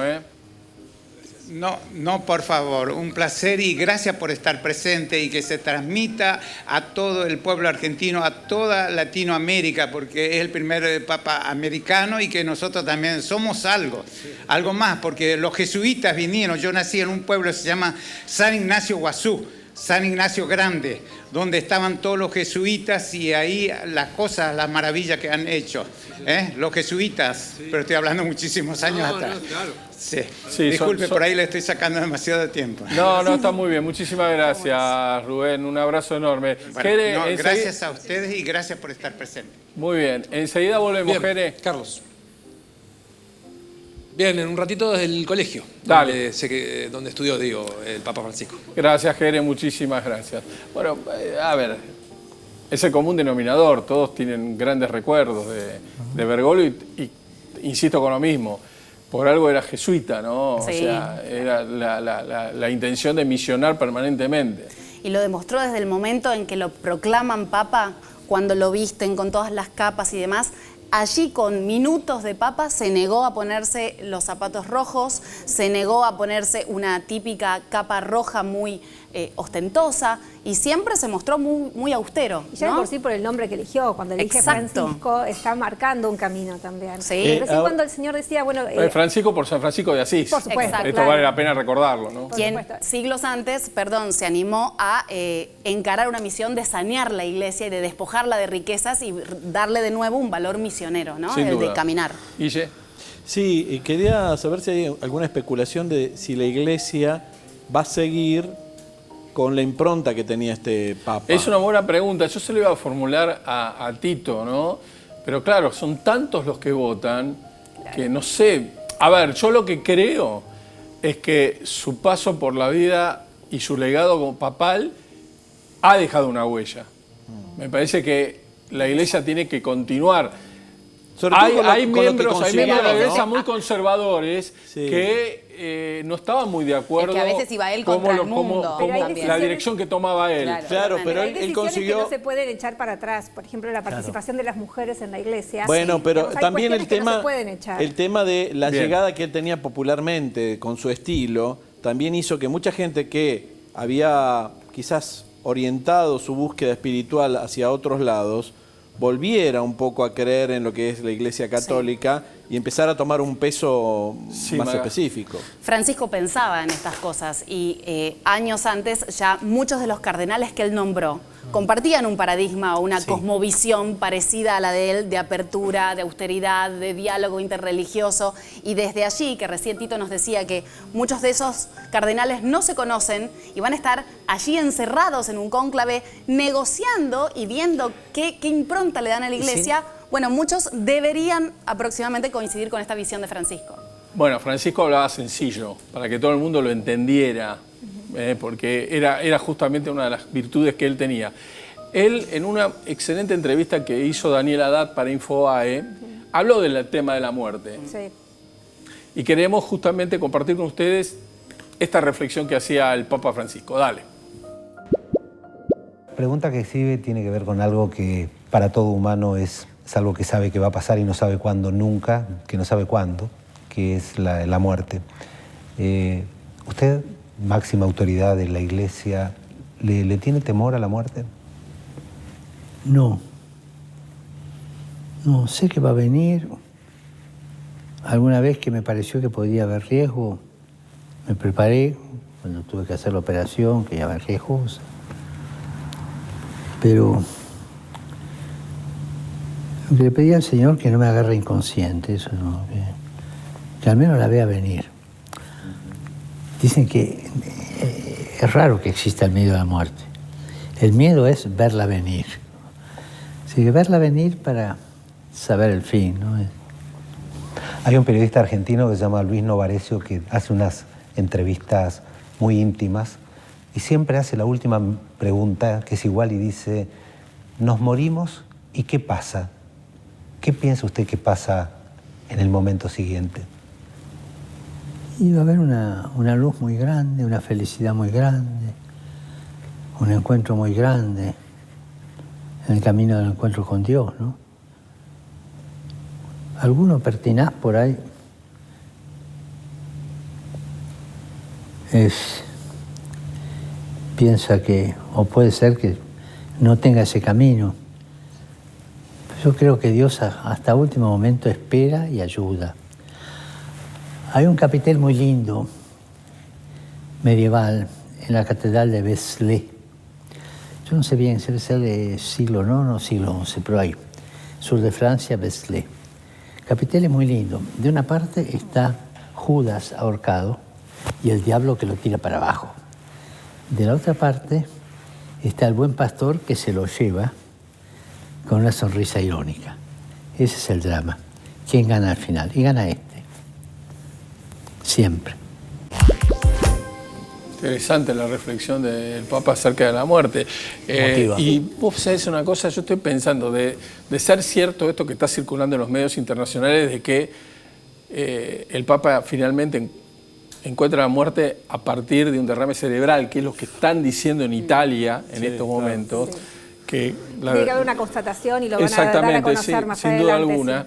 Speaker 9: No, por favor, un placer y gracias por estar presente y que se transmita a todo el pueblo argentino, a toda Latinoamérica, porque es el primer papa americano y que nosotros también somos algo más, porque los jesuitas vinieron, yo nací en un pueblo que se llama San Ignacio Guazú, San Ignacio Grande, donde estaban todos los jesuitas y ahí las cosas, las maravillas que han hecho. Los jesuitas, pero estoy hablando muchísimos años atrás. Claro. Sí. Disculpe, por ahí le estoy sacando demasiado tiempo.
Speaker 4: No, está muy bien. Muchísimas gracias, Rubén. Un abrazo enorme.
Speaker 9: Bueno,
Speaker 4: Jere,
Speaker 9: gracias a ustedes y gracias por estar presente.
Speaker 4: Muy bien. Enseguida volvemos, Jere.
Speaker 8: Carlos. Bien, en un ratito desde el colegio.
Speaker 4: Dale.
Speaker 8: Donde estudió, el Papa Francisco.
Speaker 4: Gracias, Jere. Muchísimas gracias. Bueno, a ver, es el común denominador. Todos tienen grandes recuerdos de Bergoglio y insisto con lo mismo. Por algo era jesuita, ¿no?
Speaker 7: Sí.
Speaker 4: O sea, era la intención de misionar permanentemente.
Speaker 7: Y lo demostró desde el momento en que lo proclaman papa, cuando lo visten con todas las capas y demás. Allí, con minutos de papa, se negó a ponerse los zapatos rojos, se negó a ponerse una típica capa roja muy ostentosa y siempre se mostró muy austero.
Speaker 5: Y ya
Speaker 7: ¿no?
Speaker 5: de por sí por el nombre que eligió, cuando elige Francisco, está marcando un camino también.
Speaker 7: Sí.
Speaker 5: Pero sí cuando el Señor decía, bueno...
Speaker 4: Francisco por San Francisco de Asís.
Speaker 5: Por supuesto.
Speaker 7: Exacto.
Speaker 4: Esto vale la pena recordarlo, ¿no?
Speaker 7: Quien siglos antes, se animó a encarar una misión de sanear la iglesia y de despojarla de riquezas y darle de nuevo un valor misionero, ¿no?
Speaker 4: Sin duda.
Speaker 7: De caminar.
Speaker 4: Guille.
Speaker 11: Sí, quería saber si hay alguna especulación de si la iglesia va a seguir con la impronta que tenía este papa.
Speaker 4: Es una buena pregunta. Yo se lo iba a formular a Tito, ¿no? Pero claro, son tantos los que votan que no sé. A ver, yo lo que creo es que su paso por la vida y su legado como papal ha dejado una huella. Me parece que la iglesia tiene que continuar. Hay miembros de la iglesia muy conservadores que no estaban muy de acuerdo.
Speaker 10: Es que a veces iba él contra el mundo.
Speaker 4: La dirección que tomaba él.
Speaker 11: Claro, pero
Speaker 5: él
Speaker 11: consiguió...
Speaker 5: que no se pueden echar para atrás. Por ejemplo, la participación de las mujeres en la iglesia.
Speaker 11: Bueno, pero también el tema de la llegada que él tenía popularmente con su estilo, también hizo que mucha gente que había quizás orientado su búsqueda espiritual hacia otros lados, volviera un poco a creer en lo que es la Iglesia Católica y empezar a tomar un peso más específico.
Speaker 7: Francisco pensaba en estas cosas y años antes ya muchos de los cardenales que él nombró compartían un paradigma o una cosmovisión parecida a la de él, de apertura, de austeridad, de diálogo interreligioso. Y desde allí, que recién Tito nos decía que muchos de esos cardenales no se conocen y van a estar allí encerrados en un cónclave negociando y viendo qué impronta le dan a la iglesia. Bueno, muchos deberían aproximadamente coincidir con esta visión de Francisco.
Speaker 4: Bueno, Francisco hablaba sencillo, para que todo el mundo lo entendiera. Porque era justamente una de las virtudes que él tenía. Él, en una excelente entrevista que hizo Daniel Haddad para Infobae, habló del tema de la muerte.
Speaker 5: Sí.
Speaker 4: Y queremos justamente compartir con ustedes esta reflexión que hacía el Papa Francisco. Dale.
Speaker 12: La pregunta que sigue tiene que ver con algo que para todo humano es algo que sabe que va a pasar y no sabe cuándo nunca, que no sabe cuándo, que es la muerte. ¿Usted, máxima autoridad de la Iglesia, ¿le tiene temor a la muerte?
Speaker 13: No. No, sé que va a venir. Alguna vez que me pareció que podía haber riesgo, me preparé cuando tuve que hacer la operación, que ya me riesgosa. Pero le pedí al Señor que no me agarre inconsciente, eso no, que al menos la vea venir. Dicen que es raro que exista el miedo a la muerte. El miedo es verla venir. Así que verla venir para saber el fin, ¿no?
Speaker 12: Hay un periodista argentino que se llama Luis Novarecio que hace unas entrevistas muy íntimas y siempre hace la última pregunta, que es igual, y dice: nos morimos ¿y qué pasa? ¿Qué piensa usted que pasa en el momento siguiente?
Speaker 13: Y va a haber una luz muy grande, una felicidad muy grande, un encuentro muy grande en el camino del encuentro con Dios, ¿no? Alguno pertinaz por ahí piensa que, o puede ser que no tenga ese camino. Yo creo que Dios hasta último momento espera y ayuda. Hay un capitel muy lindo, medieval, en la catedral de Vézelay. Yo no sé bien, debe ser de siglo IX o siglo XI, pero ahí, sur de Francia, Vézelay. Capitel es muy lindo. De una parte está Judas ahorcado y el diablo que lo tira para abajo. De la otra parte está el buen pastor que se lo lleva con una sonrisa irónica. Ese es el drama. ¿Quién gana al final? Y gana este. Siempre.
Speaker 4: Interesante la reflexión del Papa acerca de la muerte. Y vos sabés una cosa, yo estoy pensando de ser cierto esto que está circulando en los medios internacionales de que el Papa finalmente encuentra la muerte a partir de un derrame cerebral, que es lo que están diciendo en Italia en estos momentos.
Speaker 5: Sí.
Speaker 4: Que
Speaker 5: tiene que haber una constatación y lo van a dar a conocer más
Speaker 4: sin
Speaker 5: adelante.
Speaker 4: Duda alguna.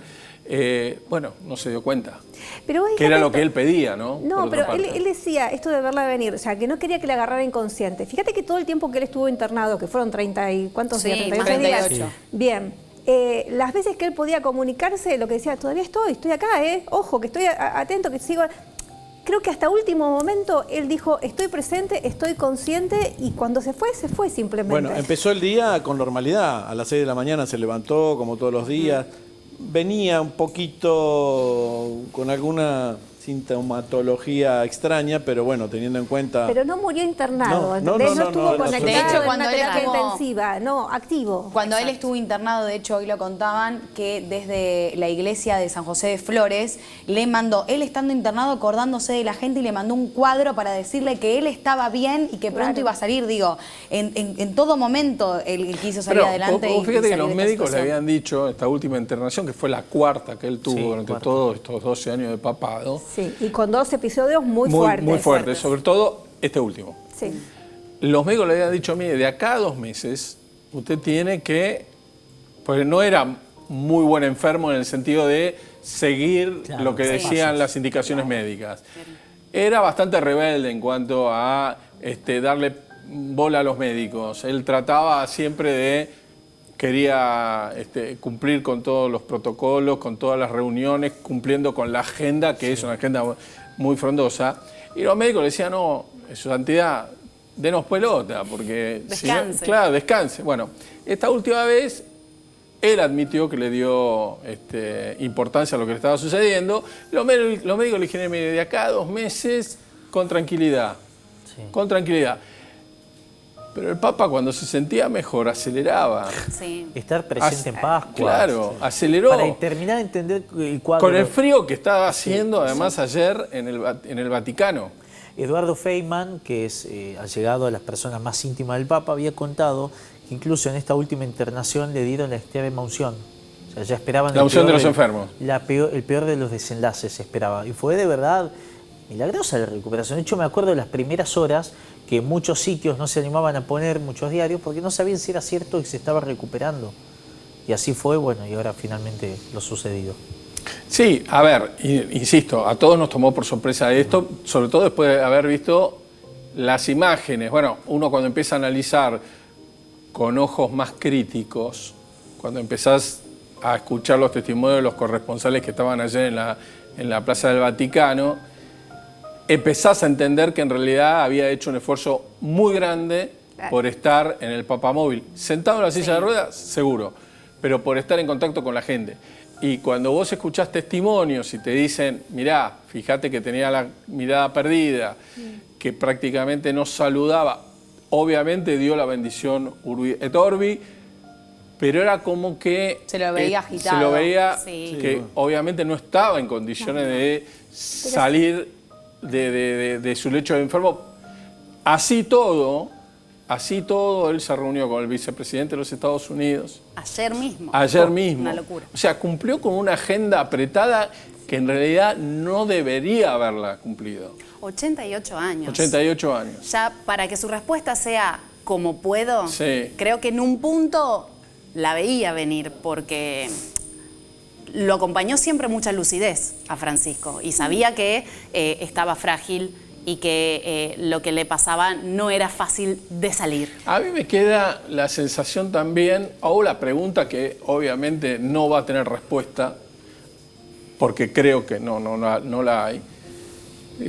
Speaker 4: Sí. Bueno, no se dio cuenta.
Speaker 5: Pero
Speaker 4: que era lo que él pedía, ¿no?
Speaker 5: No, pero él decía esto de verla venir, o sea, que no quería que la agarrara inconsciente. Fíjate que todo el tiempo que él estuvo internado, que fueron 30 y... ¿Cuántos días? 38 días. Sí. Bien. Las veces que él podía comunicarse, lo que decía, todavía estoy acá, ojo, que estoy atento, que sigo... Creo que hasta último momento él dijo, estoy presente, estoy consciente, y cuando se fue simplemente.
Speaker 11: Bueno, empezó el día con normalidad. A las 6 de la mañana se levantó, como todos los días. Venía un poquito con alguna sintomatología extraña, pero bueno, teniendo en cuenta...
Speaker 5: Pero no murió internado, no estuvo conectado. De hecho, cuando él estuvo intensiva, no, activo.
Speaker 10: Cuando él estuvo internado, de hecho, hoy lo contaban, que desde la iglesia de San José de Flores le mandó, él estando internado, acordándose de la gente, y le mandó un cuadro para decirle que él estaba bien y que pronto iba a salir. Digo, en todo momento él quiso salir adelante.
Speaker 4: Fíjate que los médicos le habían dicho, esta última internación, que fue la cuarta que él tuvo durante todos estos 12 años de papado.
Speaker 5: Sí, y con 2 episodios muy fuertes.
Speaker 4: Muy fuertes, sobre todo este último.
Speaker 5: Sí.
Speaker 4: Los médicos le habían dicho, mire, de acá a 2 meses, usted tiene que... Porque no era muy buen enfermo en el sentido de seguir lo que decían las indicaciones médicas. Era bastante rebelde en cuanto a darle bola a los médicos. Él trataba siempre de... Quería cumplir con todos los protocolos, con todas las reuniones, cumpliendo con la agenda, que es una agenda muy frondosa. Y los médicos le decían, no, su santidad, denos pelota, porque...
Speaker 7: Descanse.
Speaker 4: Claro, descanse. Bueno, esta última vez, él admitió que le dio importancia a lo que le estaba sucediendo. Los médicos le dijeron, mire, de acá a 2 meses, con tranquilidad. Sí. Con tranquilidad. Pero el Papa, cuando se sentía mejor, aceleraba.
Speaker 7: Sí.
Speaker 1: Estar presente en Pascua.
Speaker 4: Claro, aceleró.
Speaker 1: Para terminar de entender el cuadro.
Speaker 4: Con el frío que estaba haciendo, además, ayer en el Vaticano.
Speaker 1: Eduardo Feynman, que es allegado a las personas más íntimas del Papa, había contado que incluso en esta última internación le dieron la extrema unción. O sea, ya esperaban...
Speaker 4: La unción de los enfermos.
Speaker 1: El peor de los desenlaces se esperaba. Y fue de verdad milagrosa la recuperación. De hecho, me acuerdo de las primeras horas que muchos sitios no se animaban a poner, muchos diarios, porque no sabían si era cierto que se estaba recuperando. Y así fue, bueno, y ahora finalmente lo sucedido.
Speaker 4: Sí, a ver, insisto, a todos nos tomó por sorpresa esto, sobre todo después de haber visto las imágenes. Bueno, uno cuando empieza a analizar con ojos más críticos, cuando empezás a escuchar los testimonios de los corresponsales que estaban ayer en la Plaza del Vaticano, empezás a entender que en realidad había hecho un esfuerzo muy grande por estar en el papamóvil. Sentado en la silla de ruedas, seguro, pero por estar en contacto con la gente. Y cuando vos escuchás testimonios y te dicen, mirá, fíjate que tenía la mirada perdida, que prácticamente no saludaba, obviamente dio la bendición Urbi et Orbi, pero era como que...
Speaker 10: Se lo veía agitado.
Speaker 4: Se lo veía que obviamente no estaba en condiciones de salir de su lecho de enfermo. Así todo, él se reunió con el vicepresidente de los Estados Unidos.
Speaker 7: Ayer mismo.
Speaker 4: Ayer mismo.
Speaker 7: Una locura.
Speaker 4: O sea, cumplió con una agenda apretada que en realidad no debería haberla cumplido.
Speaker 7: 88 años.
Speaker 4: 88 años.
Speaker 7: Ya para que su respuesta sea como puedo, creo que en un punto la veía venir porque lo acompañó siempre mucha lucidez a Francisco y sabía que estaba frágil y que lo que le pasaba no era fácil de salir.
Speaker 4: A mí me queda la sensación también, o la pregunta que obviamente no va a tener respuesta, porque creo que no la hay.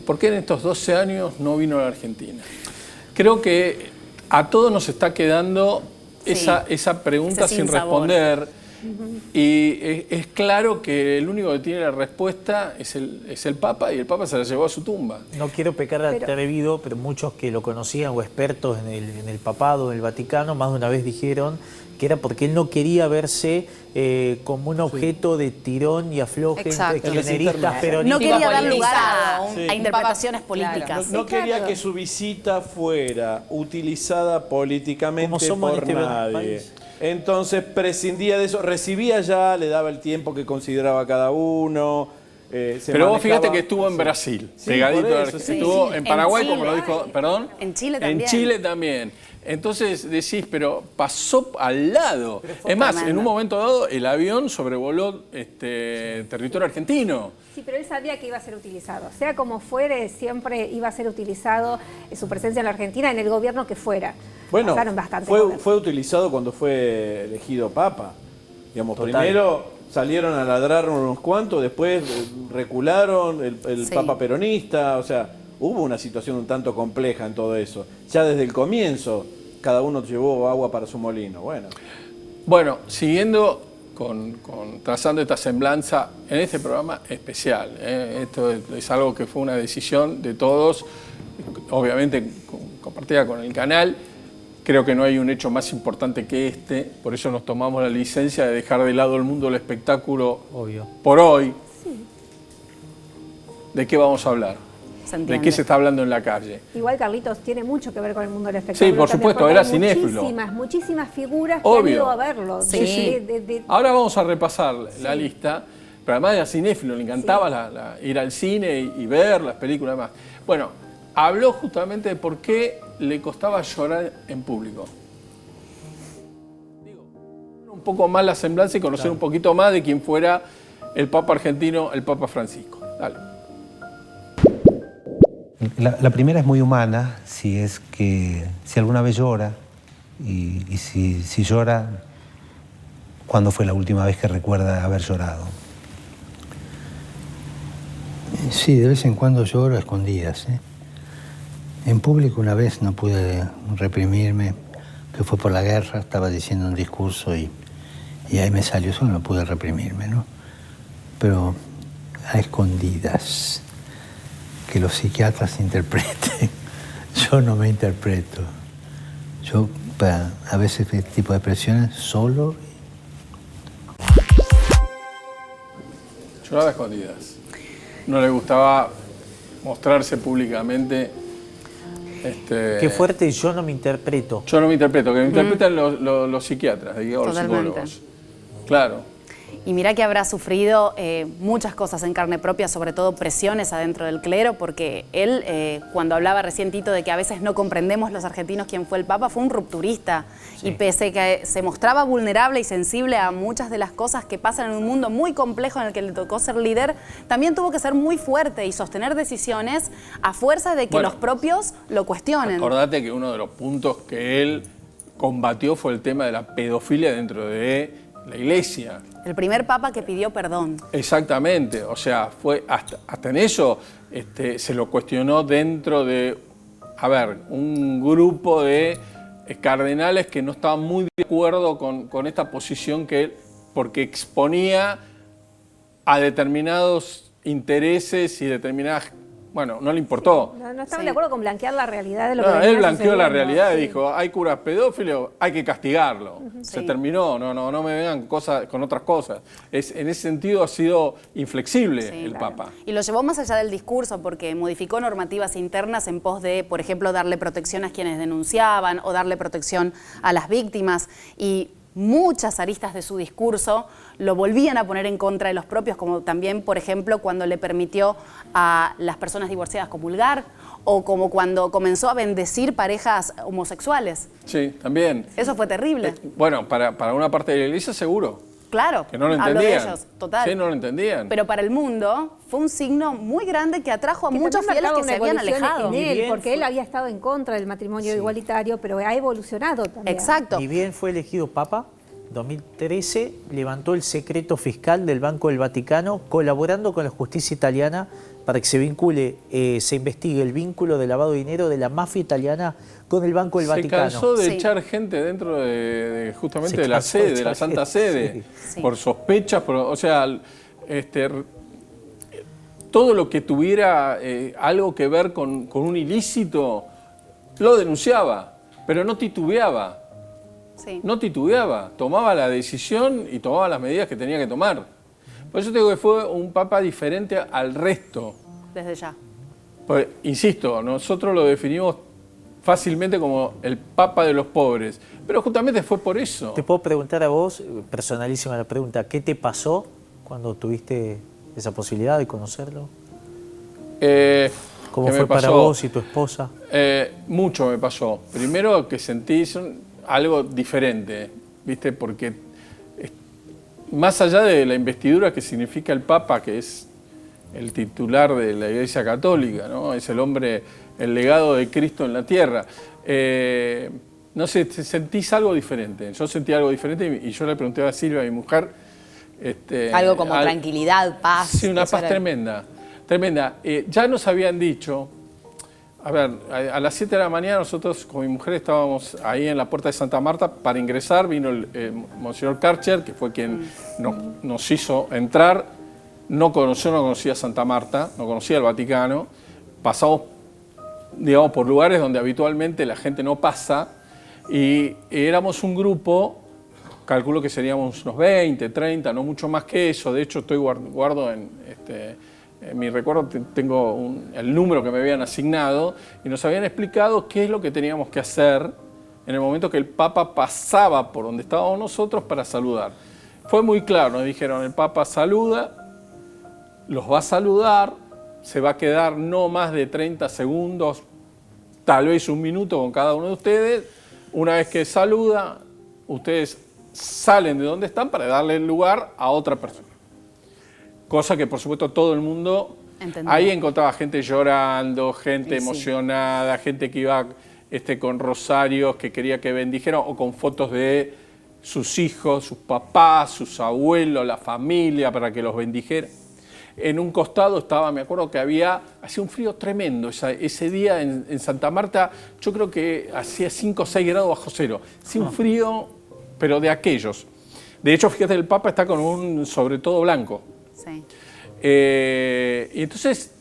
Speaker 4: ¿Por qué en estos 12 años no vino a la Argentina? Creo que a todos nos está quedando esa pregunta sin responder. Y es claro que el único que tiene la respuesta es el Papa, y el Papa se la llevó a su tumba.
Speaker 1: No quiero pecar de atrevido, pero muchos que lo conocían o expertos en el papado, en el Vaticano, más de una vez dijeron que era porque él no quería verse como un objeto de tirón y afloje entre kirchneristas, peronistas.
Speaker 7: No quería dar lugar a interpretaciones políticas.
Speaker 11: No quería que su visita fuera utilizada políticamente por nadie. Entonces prescindía de eso, recibía ya, le daba el tiempo que consideraba cada uno.
Speaker 4: Pero vos fíjate que estuvo en Brasil, pegadito. Estuvo en Paraguay, como lo dijo, perdón.
Speaker 7: En Chile también.
Speaker 4: En Chile también. Entonces decís, pero pasó al lado. Es más, en un momento dado el avión sobrevoló territorio argentino.
Speaker 5: Sí, pero él sabía que iba a ser utilizado. Sea como fuere, siempre iba a ser utilizado su presencia en la Argentina, en el gobierno que fuera.
Speaker 11: Bueno,
Speaker 5: bastante
Speaker 11: fue utilizado cuando fue elegido Papa. Digamos, primero salieron a ladrar unos cuantos, después recularon el Papa peronista, o sea, hubo una situación un tanto compleja en todo eso. Ya desde el comienzo, cada uno llevó agua para su molino.
Speaker 4: Bueno, siguiendo trazando esta semblanza en este programa especial. Esto es algo que fue una decisión de todos, obviamente compartida con el canal. Creo que no hay un hecho más importante que este, por eso nos tomamos la licencia de dejar de lado el mundo del espectáculo por hoy. ¿De qué vamos a hablar? ¿De qué se está hablando en la calle?
Speaker 5: Igual Carlitos tiene mucho que ver con el mundo del espectáculo.
Speaker 4: Sí, por supuesto, era cinéfilo.
Speaker 5: Muchísimas figuras que han ido a verlo.
Speaker 4: Ahora vamos a repasar la lista, pero además era cinéfilo, le encantaba ir al cine y ver las películas y demás. Bueno, habló justamente de por qué le costaba llorar en público. Un poco más la semblanza y conocer un poquito más de quién fuera el Papa argentino, el Papa Francisco. Dale.
Speaker 12: La primera es muy humana, si alguna vez llora, y si llora, ¿cuándo fue la última vez que recuerda haber llorado?
Speaker 13: Sí, de vez en cuando lloro a escondidas. En público una vez no pude reprimirme, que fue por la guerra, estaba diciendo un discurso y ahí me salió, solo no pude reprimirme, ¿no? Pero a escondidas, que los psiquiatras interpreten. Yo no me interpreto. Yo, a veces este tipo de presiones, solo.
Speaker 4: Lloraba a escondidas. No le gustaba mostrarse públicamente.
Speaker 1: Qué fuerte, yo no me interpreto.
Speaker 4: Yo no me interpreto, que me interpretan los psiquiatras, los psicólogos. Claro.
Speaker 7: Y mirá que habrá sufrido muchas cosas en carne propia, sobre todo presiones adentro del clero, porque él, cuando hablaba recién Tito de que a veces no comprendemos los argentinos quién fue el Papa, fue un rupturista. Sí. Y pese a que se mostraba vulnerable y sensible a muchas de las cosas que pasan en un mundo muy complejo en el que le tocó ser líder, también tuvo que ser muy fuerte y sostener decisiones a fuerza de que los propios lo cuestionen.
Speaker 4: Acordate que uno de los puntos que él combatió fue el tema de la pedofilia dentro de la Iglesia.
Speaker 7: El primer papa que pidió perdón.
Speaker 4: Exactamente, o sea, fue hasta en eso se lo cuestionó dentro de, un grupo de cardenales que no estaban muy de acuerdo con esta posición porque exponía a determinados intereses y determinadas... Bueno, no le importó.
Speaker 5: No estaban de acuerdo con blanquear la realidad de lo que venía
Speaker 4: él blanqueó la
Speaker 5: sucediendo,
Speaker 4: realidad y dijo, hay curas pedófilos, hay que castigarlo. Se terminó, no me vengan con otras cosas. En ese sentido ha sido inflexible el Papa.
Speaker 7: Y lo llevó más allá del discurso porque modificó normativas internas en pos de, por ejemplo, darle protección a quienes denunciaban o darle protección a las víctimas. Y muchas aristas de su discurso lo volvían a poner en contra de los propios, como también, por ejemplo, cuando le permitió a las personas divorciadas comulgar o como cuando comenzó a bendecir parejas homosexuales.
Speaker 4: Sí, también.
Speaker 7: Eso fue terrible.
Speaker 4: Bueno, para una parte de la Iglesia seguro.
Speaker 7: Claro,
Speaker 4: que no lo
Speaker 7: hablo
Speaker 4: entendían.
Speaker 7: de ellos, total.
Speaker 4: Sí, no lo entendían.
Speaker 7: Pero para el mundo fue un signo muy grande que atrajo a muchos fieles que se habían alejado.
Speaker 5: En él, porque él había estado en contra del matrimonio igualitario, pero ha evolucionado también.
Speaker 7: Exacto.
Speaker 1: Ni bien fue elegido Papa, 2013 levantó el secreto fiscal del Banco del Vaticano, colaborando con la justicia italiana para que se investigue el vínculo de lavado de dinero de la mafia italiana con el Banco del Vaticano.
Speaker 4: Se cansó de echar gente dentro justamente de la sede, de la Santa Sede, por sospechas, o sea, todo lo que tuviera algo que ver con un ilícito, lo denunciaba, pero no titubeaba. No titubeaba, tomaba la decisión y tomaba las medidas que tenía que tomar. Por eso digo que fue un papa diferente al resto.
Speaker 7: Desde ya.
Speaker 4: Pues, insisto, nosotros lo definimos fácilmente como el papa de los pobres, pero justamente fue por eso.
Speaker 1: Te puedo preguntar a vos, personalísima la pregunta, ¿qué te pasó cuando tuviste esa posibilidad de conocerlo? ¿Cómo fue para vos y tu esposa?
Speaker 4: Mucho me pasó. Primero que sentí algo diferente, ¿viste? Porque más allá de la investidura que significa el Papa, que es el titular de la Iglesia Católica, ¿no? Es el hombre, el legado de Cristo en la tierra. No sé, sentís algo diferente. Yo sentí algo diferente y yo le pregunté a Silvia, mi mujer...
Speaker 10: algo como tranquilidad, paz.
Speaker 4: Sí, una paz tremenda, tremenda. Ya nos habían dicho... A ver, a las 7 de la mañana nosotros con mi mujer estábamos ahí en la puerta de Santa Marta para ingresar, vino el Monseñor Karcher, que fue quien nos hizo entrar. Yo no conocía Santa Marta, no conocía el Vaticano. Pasamos, digamos, por lugares donde habitualmente la gente no pasa y éramos un grupo, calculo que seríamos unos 20, 30, no mucho más que eso. De hecho, estoy guardo en mi recuerdo, tengo el número que me habían asignado y nos habían explicado qué es lo que teníamos que hacer en el momento que el Papa pasaba por donde estábamos nosotros para saludar. Fue muy claro, nos dijeron, el Papa saluda, los va a saludar, se va a quedar no más de 30 segundos, tal vez un minuto con cada uno de ustedes. Una vez que saluda, ustedes salen de donde están para darle el lugar a otra persona. Cosa que, por supuesto, todo el mundo... Entendí. Ahí encontraba gente llorando, gente emocionada, gente que iba con rosarios, que quería que bendijeran, o con fotos de sus hijos, sus papás, sus abuelos, la familia, para que los bendijeran. En un costado estaba, me acuerdo que hacía un frío tremendo ese día en Santa Marta, yo creo que hacía 5 o 6 grados bajo cero. Hacía un frío, pero de aquellos. De hecho, fíjate, el Papa está con un sobre todo blanco.
Speaker 7: Sí.
Speaker 4: Y entonces,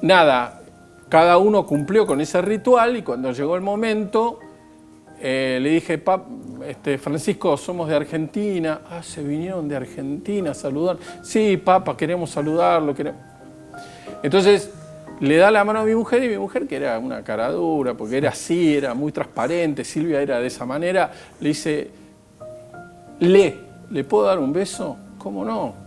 Speaker 4: nada, cada uno cumplió con ese ritual y cuando llegó el momento, le dije, Francisco, somos de Argentina. Ah, se vinieron de Argentina a saludar. Sí, Papa, queremos saludarlo. Entonces, le da la mano a mi mujer y mi mujer, que era una cara dura, porque era así, era muy transparente, Silvia era de esa manera, le dice, ¿le puedo dar un beso? ¿Cómo no?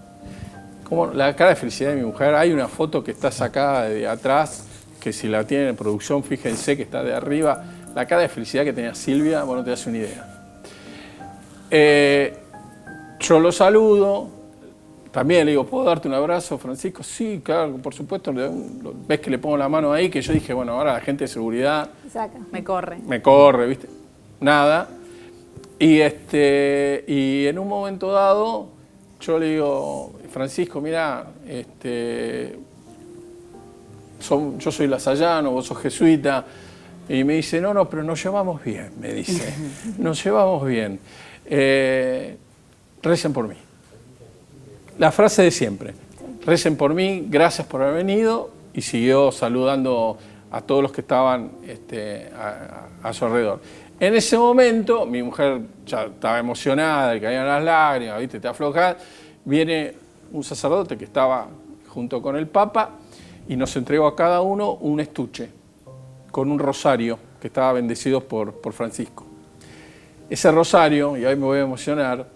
Speaker 4: La cara de felicidad de mi mujer, hay una foto que está sacada de atrás, que si la tienen en producción, fíjense que está de arriba, la cara de felicidad que tenía Silvia, bueno, te das una idea. Yo lo saludo, también le digo, ¿puedo darte un abrazo, Francisco? Sí, claro, por supuesto, ves que le pongo la mano ahí, que yo dije, bueno, ahora la gente de seguridad...
Speaker 7: Me corre.
Speaker 4: Me corre, ¿viste? Nada. Y en un momento dado, yo le digo, Francisco, mira, yo soy lasallano, vos sos jesuita. Y me dice, no, pero nos llevamos bien, me dice. Nos llevamos bien. Recen por mí. La frase de siempre. Recen por mí, gracias por haber venido. Y siguió saludando a todos los que estaban a su alrededor. En ese momento, mi mujer ya estaba emocionada, le caían las lágrimas, ¿viste? Te aflojas. Viene un sacerdote que estaba junto con el Papa y nos entregó a cada uno un estuche con un rosario que estaba bendecido por Francisco. Ese rosario, y ahí me voy a emocionar,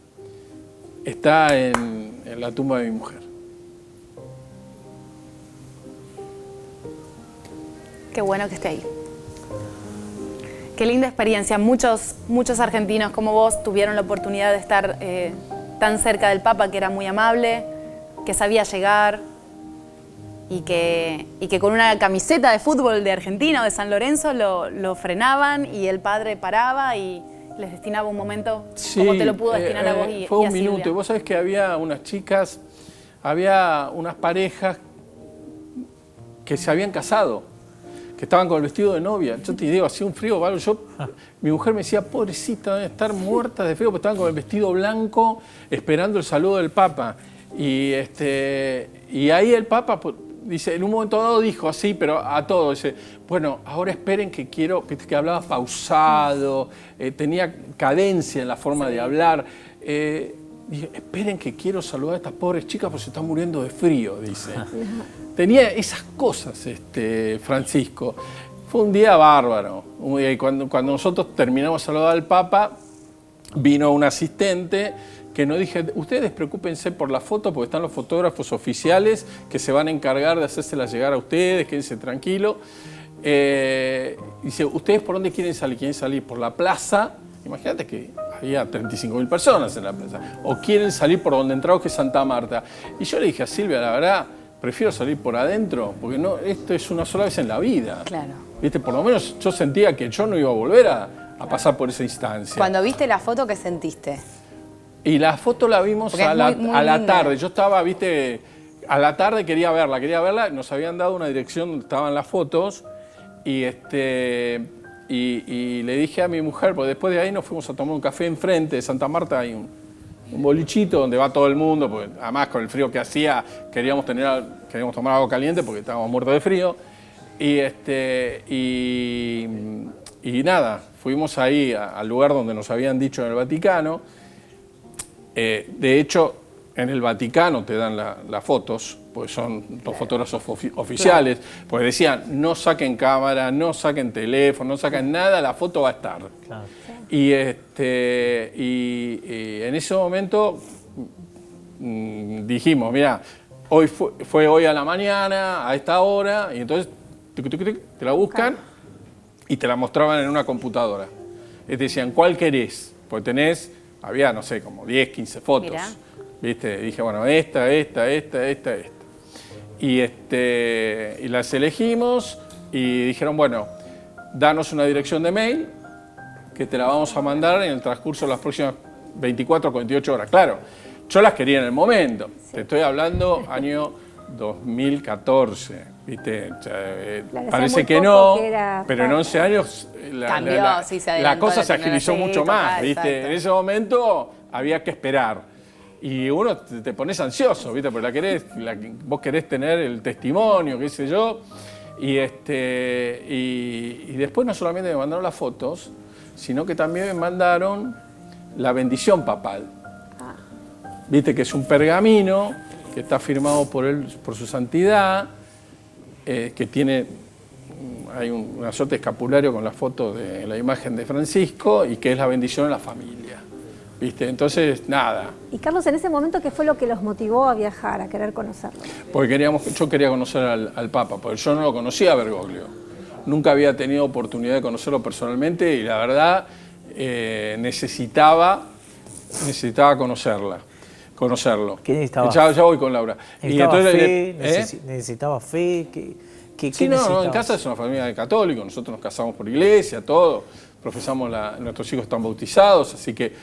Speaker 4: está en la tumba de mi mujer.
Speaker 7: Qué bueno que esté ahí. Qué linda experiencia. Muchos argentinos como vos tuvieron la oportunidad de estar tan cerca del Papa, que era muy amable, que sabía llegar y que con una camiseta de fútbol de Argentina o de San Lorenzo lo frenaban y el padre paraba y les destinaba un momento como te lo pudo destinar a vos y
Speaker 4: fue
Speaker 7: a
Speaker 4: un minuto.
Speaker 7: Silvia.
Speaker 4: Y vos sabés que había unas chicas, había unas parejas que se habían casado, que estaban con el vestido de novia. Yo te digo, hacía un frío, ¿vale? Mi mujer me decía, pobrecita, deben estar muertas de frío, porque estaban con el vestido blanco esperando el saludo del Papa. Y ahí el Papa, dice, en un momento dado dijo así, pero a todos, dice, bueno, ahora esperen que quiero, que hablaba pausado, tenía cadencia en la forma de hablar. Dije, esperen que quiero saludar a estas pobres chicas porque se están muriendo de frío, dice. Tenía esas cosas, Francisco. Fue un día bárbaro. Cuando nosotros terminamos de saludar al Papa, vino un asistente que nos dije, ustedes preocúpense por la foto porque están los fotógrafos oficiales que se van a encargar de hacérsela llegar a ustedes, quédense tranquilos. Dice, ¿ustedes por dónde quieren salir? ¿Quieren salir por la plaza? Imagínate que había 35.000 personas en la plaza. ¿O quieren salir por donde entramos, que es Santa Marta? Y yo le dije a Silvia, la verdad, prefiero salir por adentro, porque no, esto es una sola vez en la vida.
Speaker 10: Claro.
Speaker 4: ¿Viste? Por lo menos yo sentía que yo no iba a volver a pasar por esa instancia.
Speaker 10: Cuando viste la foto, ¿qué sentiste?
Speaker 4: Y la foto la vimos a la tarde. Yo estaba, viste, a la tarde quería verla. Nos habían dado una dirección donde estaban las fotos y le dije a mi mujer, porque después de ahí nos fuimos a tomar un café enfrente de Santa Marta, hay un bolichito donde va todo el mundo, porque además con el frío que hacía queríamos tomar algo caliente porque estábamos muertos de frío. Y nada, fuimos ahí al lugar donde nos habían dicho en el Vaticano. De hecho, en el Vaticano te dan las fotos, pues son los fotógrafos oficiales, porque decían, no saquen cámara, no saquen teléfono, no saquen nada, la foto va a estar. Claro. Y en ese momento dijimos, mira, hoy fue hoy a la mañana, a esta hora, y entonces te la buscan y te la mostraban en una computadora. Y te decían, ¿cuál querés? Pues había, no sé, como 10, 15 fotos. Mirá. ¿Viste? Dije, bueno, esta. Y las elegimos y dijeron, bueno, danos una dirección de mail que te la vamos a mandar en el transcurso de las próximas 24 o 48 horas. Claro, yo las quería en el momento. Sí. Te estoy hablando año 2014, ¿viste? O sea, parece que no, pero en 11 años la cosa se agilizó mucho más, ¿viste? Exacto. En ese momento había que esperar. Y uno te pones ansioso, ¿viste? Porque vos querés tener el testimonio, qué sé yo. Y después no solamente me mandaron las fotos, sino que también me mandaron la bendición papal. Viste que es un pergamino que está firmado por su santidad, que hay una suerte de escapulario con la foto de la imagen de Francisco y que es la bendición de la familia. ¿Viste? Entonces, nada.
Speaker 5: Y Carlos, en ese momento, ¿qué fue lo que los motivó a viajar, a querer conocerlo?
Speaker 4: Porque yo quería conocer al Papa, porque yo no lo conocía a Bergoglio. Nunca había tenido oportunidad de conocerlo personalmente y la verdad necesitaba conocerlo.
Speaker 1: ¿Qué necesitaba?
Speaker 4: Ya voy con Laura.
Speaker 1: ¿Necesitaba fe?
Speaker 4: Sí, no, en casa es una familia de católicos, nosotros nos casamos por iglesia, todo. nuestros hijos están bautizados, así que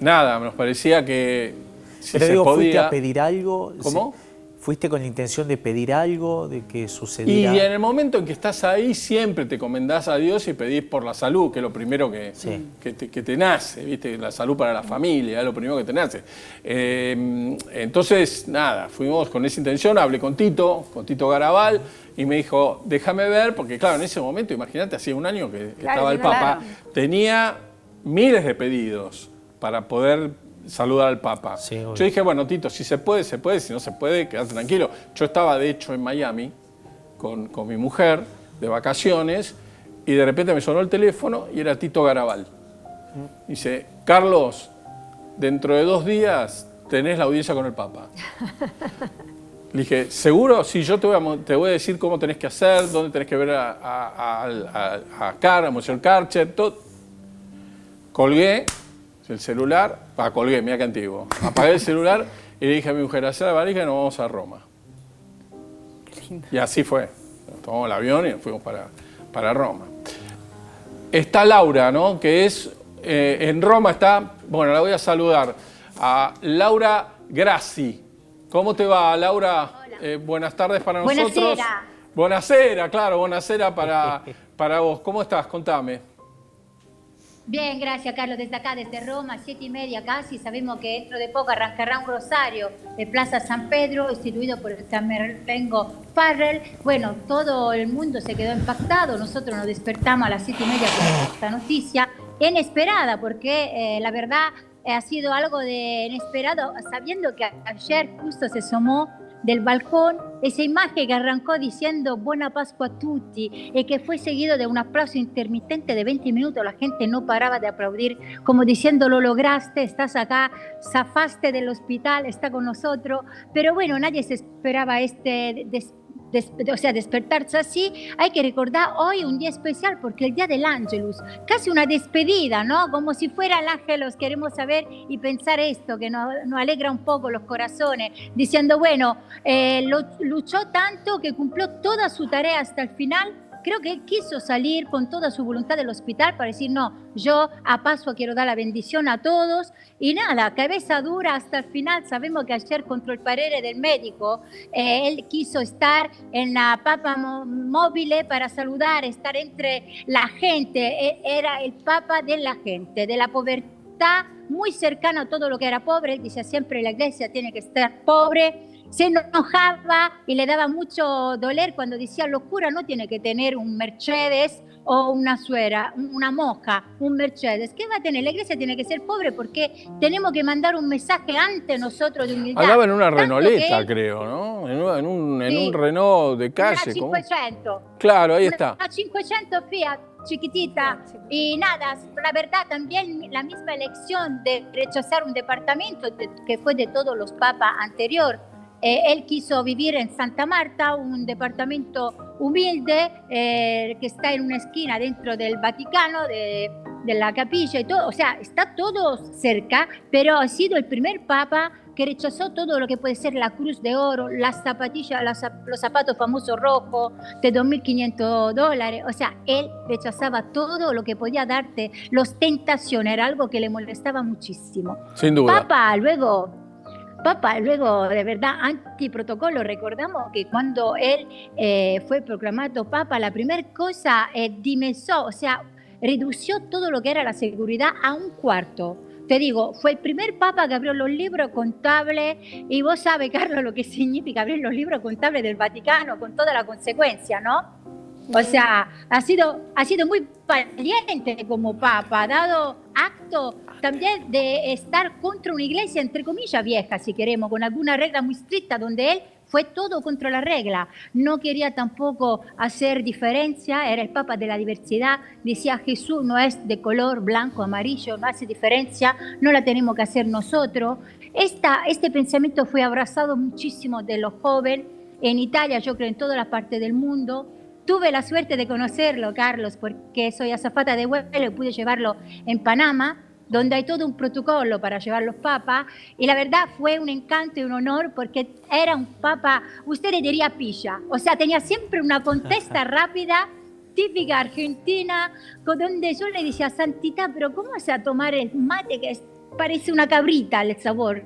Speaker 4: nada, nos parecía que si
Speaker 1: Pero
Speaker 4: se
Speaker 1: digo,
Speaker 4: podía...
Speaker 1: ¿fuiste a pedir algo?
Speaker 4: ¿Cómo?
Speaker 1: ¿Fuiste con la intención de pedir algo, de que sucediera?
Speaker 4: Y en el momento en que estás ahí, siempre te encomendás a Dios y pedís por la salud, que es lo primero que te nace, ¿viste? La salud para la familia, es lo primero que te nace. Entonces, nada, fuimos con esa intención, hablé con Tito Garabal, y me dijo, déjame ver, porque claro, en ese momento, imagínate, hacía un año que estaba el Papa, tenía miles de pedidos para poder saludar al Papa. Sí, yo dije, bueno, Tito, si se puede, se puede, si no se puede, quédate tranquilo. Yo estaba, de hecho, en Miami con mi mujer, de vacaciones, y de repente me sonó el teléfono y era Tito Garabal. Dice, Carlos, dentro de 2 días tenés la audiencia con el Papa. Le dije, ¿seguro? Sí, yo te voy a decir cómo tenés que hacer, dónde tenés que ver a Monsieur Karcher, todo. Colgué el celular, colgué, mira qué antiguo. Apagué el celular y le dije a mi mujer, hacer la valija y nos vamos a Roma. Y así fue. Tomamos el avión y nos fuimos para Roma. Está Laura, ¿no? Que es, en Roma está, bueno, la voy a saludar, a Laura Grassi. ¿Cómo te va, Laura? Buenas tardes para nosotros.
Speaker 14: Buonasera.
Speaker 4: Buonasera, claro, buonasera para vos. ¿Cómo estás? Contame.
Speaker 14: Bien, gracias Carlos, desde acá, desde Roma, 7:30 casi, sabemos que dentro de poco arrancará un rosario de Plaza San Pedro, instituido por el San Merlengo Farrell. Bueno, todo el mundo se quedó impactado, nosotros nos despertamos a las 7:30 con esta noticia, inesperada, porque la verdad ha sido algo de inesperado, sabiendo que ayer justo se asomó del balcón esa imagen que arrancó diciendo Buona Pascua a tutti y que fue seguido de un aplauso intermitente de 20 minutos. La gente no paraba de aplaudir, como diciendo lo lograste, estás acá, zafaste del hospital, está con nosotros. Pero bueno, nadie se esperaba despertarse así. Hay que recordar hoy un día especial porque el día del Ángelus, casi una despedida, ¿no? Como si fuera el Ángelus, queremos saber y pensar esto, que nos alegra un poco los corazones, diciendo, bueno, luchó tanto que cumplió toda su tarea hasta el final. Creo que él quiso salir con toda su voluntad del hospital para decir, no, yo a Pascua quiero dar la bendición a todos. Y nada, cabeza dura hasta el final. Sabemos que ayer, contra el parere del médico, él quiso estar en la Papa Móvil para saludar, estar entre la gente. Era el Papa de la gente, de la pobreza, muy cercano a todo lo que era pobre. Él decía siempre, la iglesia tiene que estar pobre. Se enojaba y le daba mucho doler cuando decía, los curas no tiene que tener un Mercedes o una suera, una moja, un Mercedes. ¿Qué va a tener? La iglesia tiene que ser pobre porque tenemos que mandar un mensaje ante nosotros de humildad.
Speaker 4: Hablaba en una Renoleta, creo, ¿no? En un Renault de calle.
Speaker 14: Una 500.
Speaker 4: Claro, ahí está.
Speaker 14: Una 500 Fiat, chiquitita. Y nada, la verdad también la misma elección de rechazar un departamento que fue de todos los papas anteriores. Él quiso vivir en Santa Marta, un departamento humilde que está en una esquina dentro del Vaticano, de la capilla y todo. O sea, está todo cerca, pero ha sido el primer papa que rechazó todo lo que puede ser la cruz de oro, las zapatillas, los zapatos famosos rojos de $2.500. O sea, él rechazaba todo lo que podía darte. La ostentación era algo que le molestaba muchísimo.
Speaker 4: Sin duda.
Speaker 14: Papa, luego, de verdad, antiprotocolo. Recordamos que cuando él fue proclamado Papa, la primera cosa dimensó, o sea, redució todo lo que era la seguridad a un cuarto. Te digo, fue el primer Papa que abrió los libros contables, y vos sabés, Carlos, lo que significa abrir los libros contables del Vaticano, con toda la consecuencia, ¿no? O sea, ha sido muy valiente como Papa, ha dado acto también de estar contra una iglesia, entre comillas, vieja, si queremos, con alguna regla muy estricta, donde él fue todo contra la regla. No quería tampoco hacer diferencia, era el Papa de la diversidad. Decía, Jesús no es de color blanco, amarillo, no hace diferencia, no la tenemos que hacer nosotros. Este pensamiento fue abrazado muchísimo de los jóvenes, en Italia, yo creo en todas las partes del mundo. Tuve la suerte de conocerlo, Carlos, porque soy azafata de vuelo y pude llevarlo en Panamá, donde hay todo un protocolo para llevar los papas, y la verdad fue un encanto y un honor porque era un papa, usted le diría pilla, o sea, tenía siempre una contesta rápida, típica argentina, donde yo le decía, Santidad, pero ¿cómo vas a tomar el mate que parece una cabrita el sabor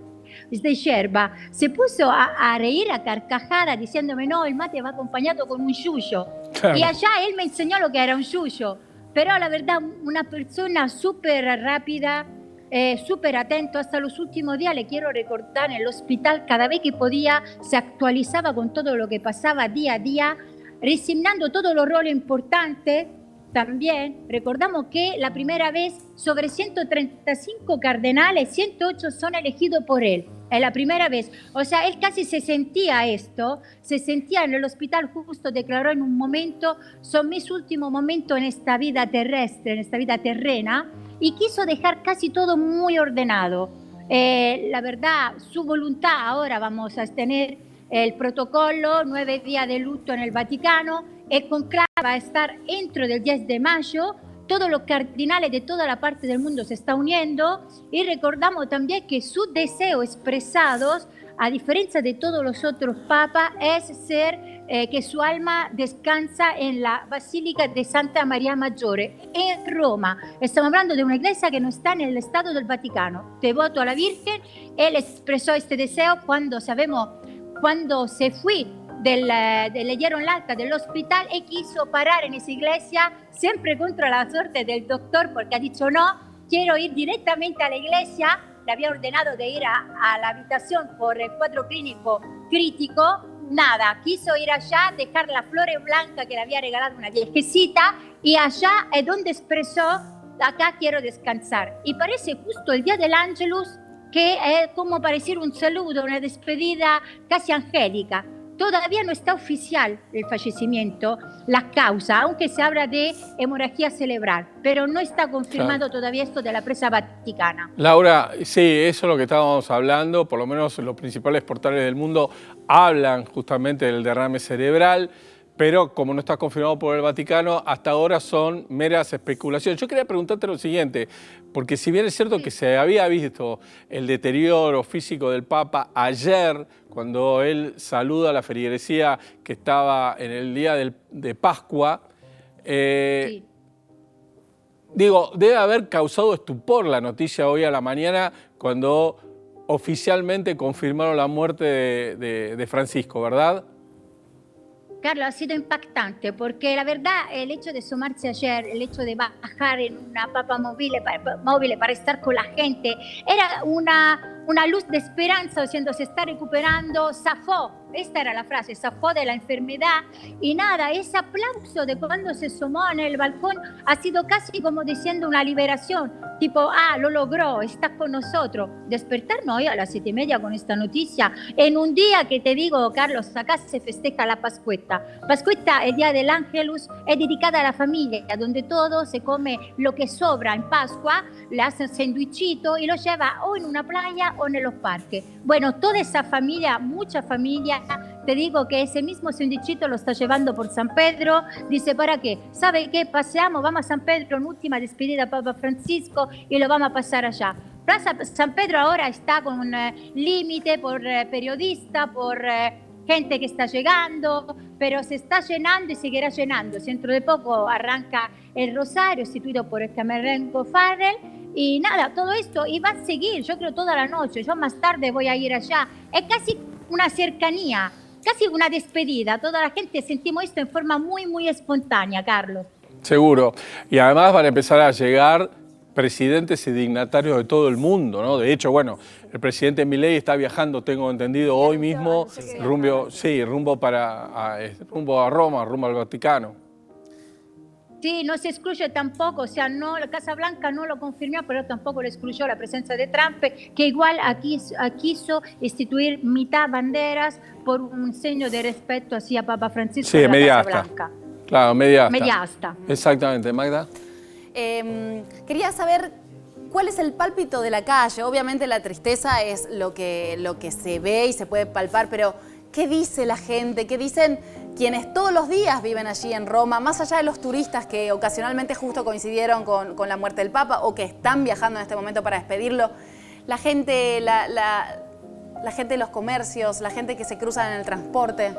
Speaker 14: de yerba? Se puso a reír a carcajada diciéndome, no, el mate va acompañado con un yuyo. Claro. Y allá él me enseñó lo que era un yuyo. Pero la verdad, una persona súper rápida, súper atento. Hasta los últimos días, le quiero recordar, en el hospital, cada vez que podía, se actualizaba con todo lo que pasaba día a día, resignando todos los roles importantes. También recordamos que la primera vez, sobre 135 cardenales, 108 son elegidos por él. Es la primera vez. O sea, él casi se sentía esto, se sentía en el hospital, justo declaró en un momento, son mis últimos momentos en esta vida terrestre, en esta vida terrena, y quiso dejar casi todo muy ordenado. La verdad, su voluntad, ahora vamos a tener el protocolo, 9 días de luto en el Vaticano, el conclave va a estar dentro del 10 de mayo, todos los cardinales de toda la parte del mundo se están uniendo y recordamos también que sus deseos expresados, a diferencia de todos los otros papas, es que su alma descansa en la Basílica de Santa María Maggiore en Roma. Estamos hablando de una iglesia que no está en el Estado del Vaticano. Devoto a la Virgen, él expresó este deseo cuando se fue le dieron el alta del hospital y quiso parar en esa iglesia, siempre contra la suerte del doctor, porque ha dicho no, quiero ir directamente a la iglesia. Le había ordenado de ir a la habitación por el cuadro clínico crítico, nada, quiso ir allá, dejar la flor blanca que le había regalado una viejecita, y allá es donde expresó, acá quiero descansar. Y parece justo el día del Ángelus, que es como parecer un saludo, una despedida casi angélica. Todavía no está oficial el fallecimiento, la causa, aunque se habla de hemorragia cerebral, pero no está confirmado todavía esto de la prensa vaticana.
Speaker 4: Laura, sí, eso es lo que estábamos hablando, por lo menos los principales portales del mundo hablan justamente del derrame cerebral, pero como no está confirmado por el Vaticano, hasta ahora son meras especulaciones. Yo quería preguntarte lo siguiente, porque si bien es cierto que se había visto el deterioro físico del Papa ayer, cuando él saluda a la feligresía que estaba en el día de Pascua, digo, debe haber causado estupor la noticia hoy a la mañana cuando oficialmente confirmaron la muerte de Francisco, ¿verdad?
Speaker 14: Carlos, ha sido impactante porque la verdad el hecho de sumarse ayer, el hecho de bajar en una papa móvil para estar con la gente, era una luz de esperanza diciendo se está recuperando, zafó, esta era la frase, zafó de la enfermedad y nada, ese aplauso de cuando se asomó en el balcón ha sido casi como diciendo una liberación, tipo, lo logró, está con nosotros. Despertarnos hoy a las 7:30 con esta noticia, en un día que te digo, Carlos, acá se festeja la Pascuetta. Pascuetta, el día del Ángelus, es dedicada a la familia, donde todo se come lo que sobra en Pascua, le hacen sandwichito y lo lleva o en una playa o en los parques. Bueno, toda esa familia, mucha familia, te digo que ese mismo sandwichito lo está llevando por San Pedro, dice, ¿para qué? ¿Sabe qué? Paseamos, vamos a San Pedro en última despedida a Papa Francisco y lo vamos a pasar allá. Plaza San Pedro ahora está con un límite por periodista, por gente que está llegando, pero se está llenando y seguirá llenando. Dentro de poco arranca el Rosario, instituido por el Camerlengo Farrell, y nada, todo esto, y va a seguir, yo creo, toda la noche. Yo más tarde voy a ir allá. Es casi una cercanía, casi una despedida. Toda la gente sentimos esto en forma muy, muy espontánea, Carlos.
Speaker 4: Seguro. Y además van a empezar a llegar presidentes y dignatarios de todo el mundo, ¿no? De hecho, bueno, el presidente Milei está viajando, tengo entendido, hoy mismo, rumbo a Roma, rumbo al Vaticano.
Speaker 14: Sí, no se excluye tampoco, o sea, no, la Casa Blanca no lo confirmó, pero tampoco le excluyó la presencia de Trump, que igual aquí quiso instituir mitad banderas por un signo de respeto hacia Papa Francisco.
Speaker 4: Sí,
Speaker 14: de la
Speaker 4: media
Speaker 14: Casa
Speaker 4: asta.
Speaker 14: Blanca.
Speaker 4: Claro, media asta.
Speaker 14: Media asta.
Speaker 4: Exactamente, Magda.
Speaker 7: Quería saber cuál es el pálpito de la calle. Obviamente la tristeza es lo que se ve y se puede palpar, pero ¿qué dice la gente? ¿Qué dicen quienes todos los días viven allí en Roma, más allá de los turistas que ocasionalmente justo coincidieron con la muerte del Papa o que están viajando en este momento para despedirlo? La gente, la gente de los comercios, la gente que se cruza en el transporte.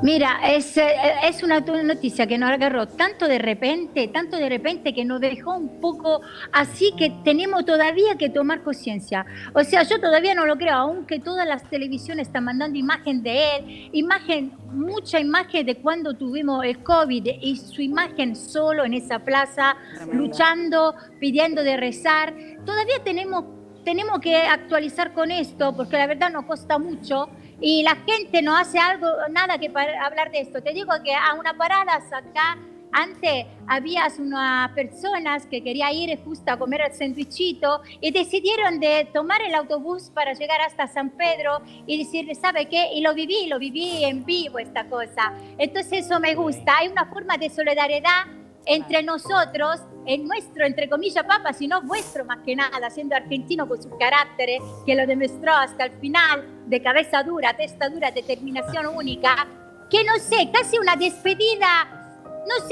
Speaker 14: Mira, es una noticia que nos agarró tanto de repente que nos dejó un poco así que tenemos todavía que tomar conciencia. O sea, yo todavía no lo creo, aunque todas las televisiones están mandando imagen de él, mucha imagen de cuando tuvimos el COVID y su imagen solo en esa plaza, luchando, pidiendo de rezar. Todavía tenemos que actualizar con esto porque la verdad nos cuesta mucho. Y la gente no hace nada que para hablar de esto. Te digo que a una parada acá, antes había unas personas que querían ir justo a comer el sandwichito y decidieron de tomar el autobús para llegar hasta San Pedro y decirle, ¿sabe qué? Y lo viví en vivo esta cosa. Entonces eso me gusta. Hay una forma de solidaridad entre nosotros, en nuestro, entre comillas, Papa, sino vuestro más que nada, siendo argentino con su carácter, que lo demostró hasta el final, de cabeza dura, testa dura, determinación única, que no sé, casi una despedida, no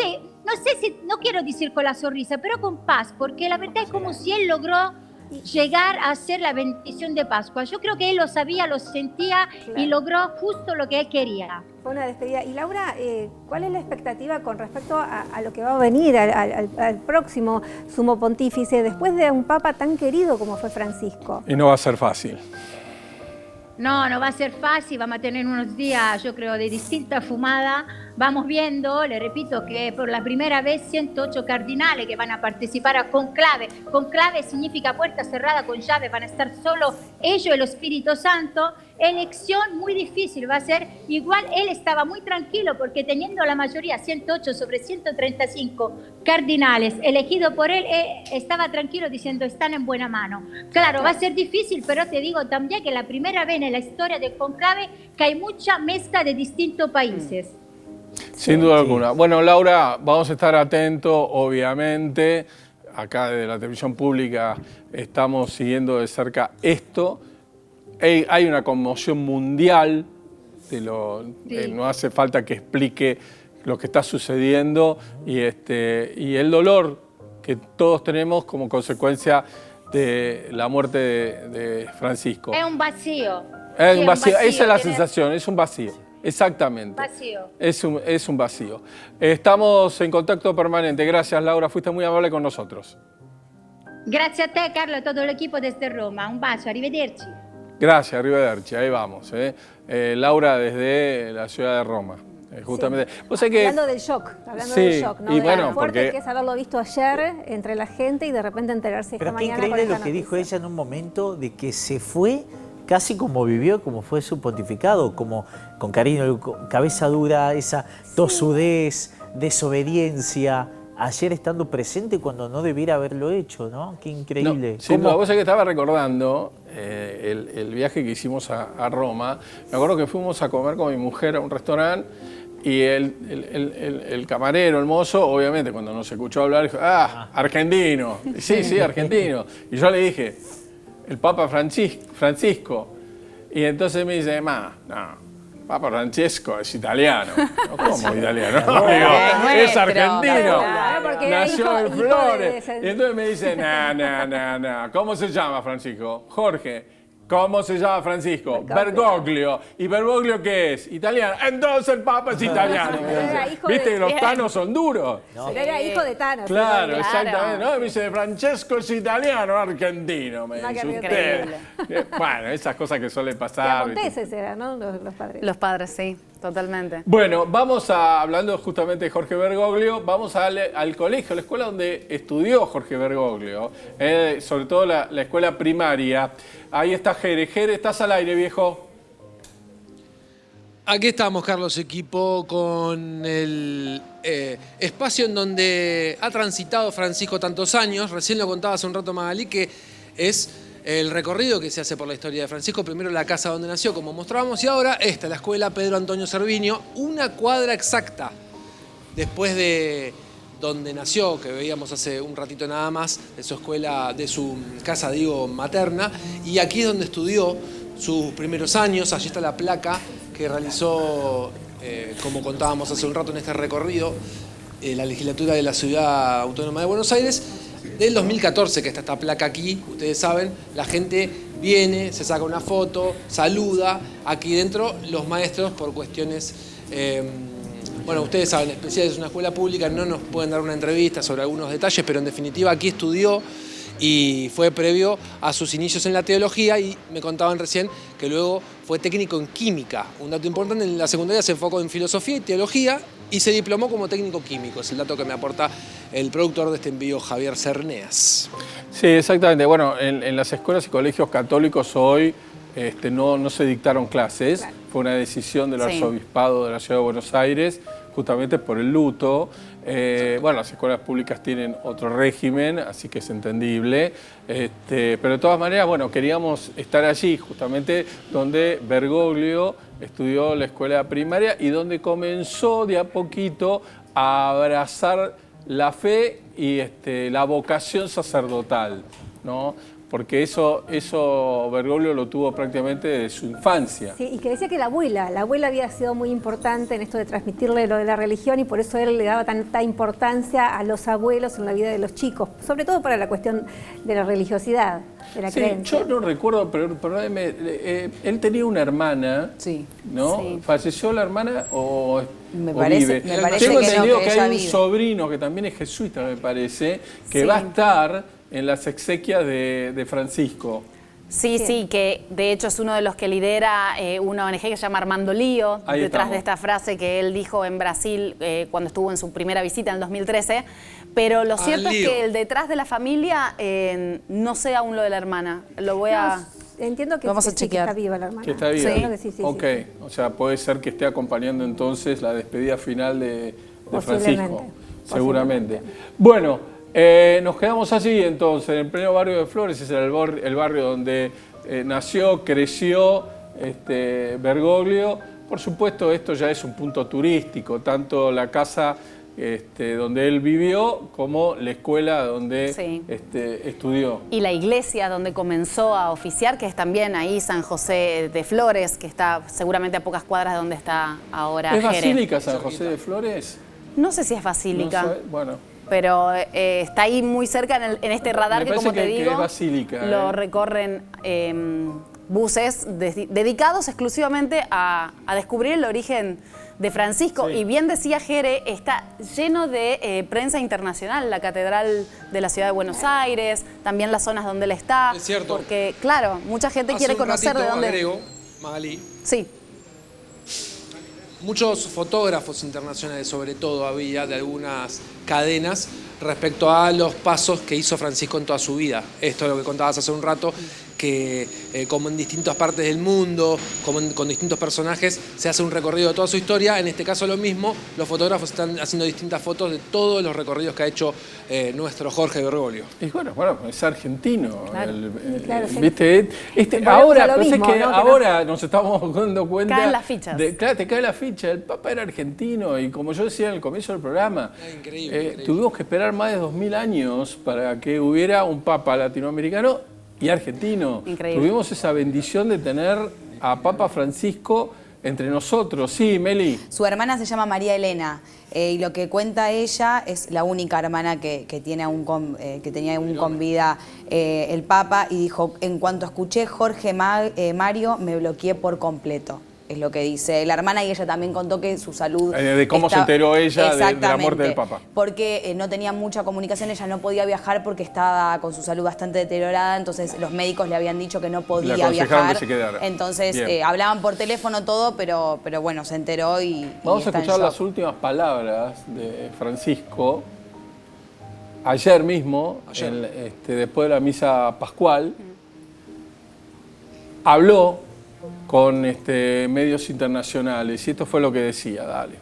Speaker 14: sé si, no quiero decir con la sonrisa, pero con paz, porque la verdad es como si él logró llegar a hacer la bendición de Pascua. Yo creo que él lo sabía, lo sentía y logró justo lo que él quería.
Speaker 5: Fue una despedida. Y Laura, ¿cuál es la expectativa con respecto a lo que va a venir, al próximo sumo pontífice, después de un papa tan querido como fue Francisco?
Speaker 4: Y no va a ser fácil.
Speaker 14: No va a ser fácil, vamos a tener unos días, yo creo, de distinta fumada. Vamos viendo, le repito, que por la primera vez 108 cardinales que van a participar a conclave. Conclave significa puerta cerrada con llave, van a estar solo ellos y el Espíritu Santo. Elección muy difícil, va a ser igual, él estaba muy tranquilo porque teniendo la mayoría, 108 sobre 135 cardinales elegidos por él, estaba tranquilo diciendo, están en buena mano. Claro, va a ser difícil, pero te digo también que la primera vez en la historia del conclave que hay mucha mezcla de distintos países.
Speaker 4: Sin duda alguna. Bueno, Laura, vamos a estar atentos, obviamente. Acá desde la televisión pública estamos siguiendo de cerca esto. Hay una conmoción mundial, no hace falta que explique lo que está sucediendo y el dolor que todos tenemos como consecuencia de la muerte de Francisco.
Speaker 14: Es un vacío.
Speaker 4: Es un vacío. Esa es la sensación, es un vacío. Exactamente.
Speaker 14: Vacío.
Speaker 4: Es un vacío. Estamos en contacto permanente. Gracias, Laura. Fuiste muy amable con nosotros.
Speaker 14: Gracias a te, Carlo, a todo el equipo desde Roma. Un bacio, arrivederci.
Speaker 4: Gracias, arrivederci. Ahí vamos. Laura desde la ciudad de Roma. Justamente.
Speaker 5: Sí.
Speaker 4: O sea que,
Speaker 5: hablando del shock, ¿no?
Speaker 4: Y
Speaker 5: de
Speaker 4: bueno,
Speaker 5: lo fuerte
Speaker 4: porque
Speaker 5: que es haberlo visto ayer entre la gente y de repente enterarse esta
Speaker 1: Pero qué
Speaker 5: mañana
Speaker 1: increíble
Speaker 5: con esta
Speaker 1: lo que dijo
Speaker 5: noticia.
Speaker 1: ella en un momento de que se fue casi como vivió, como fue su pontificado, como con cariño, cabeza dura, esa tosudez, desobediencia, ayer estando presente cuando no debiera haberlo hecho, ¿no? Qué increíble.
Speaker 4: No, sin duda, vos sabés que estaba recordando el viaje que hicimos a Roma. Me acuerdo que fuimos a comer con mi mujer a un restaurante y el camarero, el mozo, obviamente cuando nos escuchó hablar, dijo, argentino. Sí, argentino. Y yo le dije, el Papa Francisco. Y entonces me dice, Papa Francesco es italiano. No, ¿cómo italiano? No, digo, es argentino. Nació en Flores. Y entonces me dice, no. ¿Cómo se llama Francisco? Jorge. ¿Cómo se llama Francisco? Bergoglio. ¿Y Bergoglio qué es? Italiano. Entonces el Papa es italiano. ¿Viste que los tanos son duros?
Speaker 5: Era hijo de Thanos.
Speaker 4: Claro, exactamente. No, me dice, Francesco es italiano, argentino, me dice usted. Bueno, esas cosas que suelen pasar.
Speaker 5: Monteses eran, ¿no? Los padres.
Speaker 7: Los padres, sí, totalmente.
Speaker 4: Bueno, hablando justamente de Jorge Bergoglio, vamos al colegio, la escuela donde estudió Jorge Bergoglio, sobre todo la escuela primaria. Ahí está Jere. Jere, estás al aire, viejo.
Speaker 8: Aquí estamos, Carlos, equipo, con el espacio en donde ha transitado Francisco tantos años. Recién lo contaba hace un rato Magalí, que es el recorrido que se hace por la historia de Francisco. Primero la casa donde nació, como mostrábamos, y ahora esta, la escuela Pedro Antonio Cerviño, una cuadra exacta después de donde nació, que veíamos hace un ratito nada más, de su escuela, de su casa, digo, materna, y aquí es donde estudió sus primeros años. Allí está la placa que realizó, como contábamos hace un rato en este recorrido, la legislatura de la Ciudad Autónoma de Buenos Aires. Del 2014 que está esta placa aquí, ustedes saben, la gente viene, se saca una foto, saluda. Aquí dentro los maestros, por cuestiones Bueno, ustedes saben, especial es una escuela pública, no nos pueden dar una entrevista sobre algunos detalles, pero en definitiva aquí estudió y fue previo a sus inicios en la teología y me contaban recién que luego fue técnico en química. Un dato importante, en la secundaria se enfocó en filosofía y teología y se diplomó como técnico químico. Es el dato que me aporta el productor de este envío, Javier Cerneas.
Speaker 4: Sí, exactamente. Bueno, en las escuelas y colegios católicos hoy no se dictaron clases. Claro. Fue una decisión del arzobispado de la Ciudad de Buenos Aires, justamente por el luto. Bueno, las escuelas públicas tienen otro régimen, así que es entendible. Pero de todas maneras, bueno, queríamos estar allí, justamente donde Bergoglio estudió la escuela primaria y donde comenzó de a poquito a abrazar la fe y la vocación sacerdotal, ¿no? Porque eso Bergoglio lo tuvo prácticamente desde su infancia.
Speaker 5: Sí, y que decía que la abuela había sido muy importante en esto de transmitirle lo de la religión y por eso él le daba tanta importancia a los abuelos en la vida de los chicos, sobre todo para la cuestión de la religiosidad, de la creencia.
Speaker 4: Yo no recuerdo, pero perdóneme, él tenía una hermana, ¿no? Sí. ¿Falleció la hermana o
Speaker 10: me parece
Speaker 4: Tengo
Speaker 10: que
Speaker 4: entendido
Speaker 10: no,
Speaker 4: que hay un sobrino que también es jesuita, me parece, que va a estar en las exequias de Francisco.
Speaker 7: Sí, que de hecho es uno de los que lidera una ONG que se llama Armando Lío, detrás de esta frase que él dijo en Brasil cuando estuvo en su primera visita en el 2013. Pero lo cierto es que el detrás de la familia no sé aún lo de la hermana. Lo voy a...
Speaker 5: Entiendo que,
Speaker 7: vamos a chequear.
Speaker 5: Que está viva la hermana.
Speaker 4: Que está viva.
Speaker 5: Sí.
Speaker 4: Ok, o sea, puede ser que esté acompañando entonces la despedida final de Francisco. Seguramente. Bueno, nos quedamos allí entonces, en el pleno barrio de Flores, es el barrio donde nació, creció Bergoglio. Por supuesto, esto ya es un punto turístico, tanto la casa donde él vivió como la escuela donde estudió.
Speaker 7: Y la iglesia donde comenzó a oficiar, que es también ahí San José de Flores, que está seguramente a pocas cuadras de donde está ahora
Speaker 4: ¿Es
Speaker 7: Jerez.
Speaker 4: basílica San José de Flores?
Speaker 7: No sé si es basílica.
Speaker 4: No sé, bueno.
Speaker 7: Pero está ahí muy cerca en este radar que, como te digo,
Speaker 4: que es basílica,
Speaker 7: lo recorren buses dedicados exclusivamente a descubrir el origen de Francisco. Y bien decía Jere, está lleno de prensa internacional, la Catedral de la Ciudad de Buenos Aires, también las zonas donde él está.
Speaker 8: Es cierto.
Speaker 7: Porque, claro, mucha gente quiere conocer de dónde...
Speaker 8: Agrego, Magalí.
Speaker 7: Sí.
Speaker 8: Muchos fotógrafos internacionales, sobre todo, había de algunas cadenas respecto a los pasos que hizo Francisco en toda su vida. Esto es lo que contabas hace un rato, que como en distintas partes del mundo, con distintos personajes, se hace un recorrido de toda su historia. En este caso lo mismo, los fotógrafos están haciendo distintas fotos de todos los recorridos que ha hecho nuestro Jorge Bergoglio.
Speaker 4: Y bueno, es argentino.
Speaker 5: Claro.
Speaker 4: ¿Viste? Ahora, ahora nos estamos dando cuenta...
Speaker 7: Caen las fichas.
Speaker 4: Claro, te cae la ficha. El Papa era argentino y como yo decía en el comienzo del programa,
Speaker 8: increíble.
Speaker 4: tuvimos que esperar más de 2000 años para que hubiera un Papa latinoamericano y argentino.
Speaker 7: Increíble.
Speaker 4: Tuvimos esa bendición de tener a Papa Francisco entre nosotros. Sí, Meli.
Speaker 10: Su hermana se llama María Elena y lo que cuenta ella es la única hermana que tenía aún con vida el Papa, y dijo: en cuanto escuché Jorge Mario me bloqueé por completo. Es lo que dice la hermana, y ella también contó que su salud...
Speaker 4: de cómo se enteró ella de la muerte del Papa.
Speaker 10: Porque no tenía mucha comunicación, ella no podía viajar porque estaba con su salud bastante deteriorada, entonces los médicos le habían dicho que no podía viajar.
Speaker 4: Que se quedara.
Speaker 10: Entonces hablaban por teléfono todo, pero bueno, se enteró y
Speaker 4: Vamos a escuchar las últimas palabras de Francisco. Ayer mismo, después de la misa pascual, habló con medios internacionales, y esto fue lo que decía. Dale.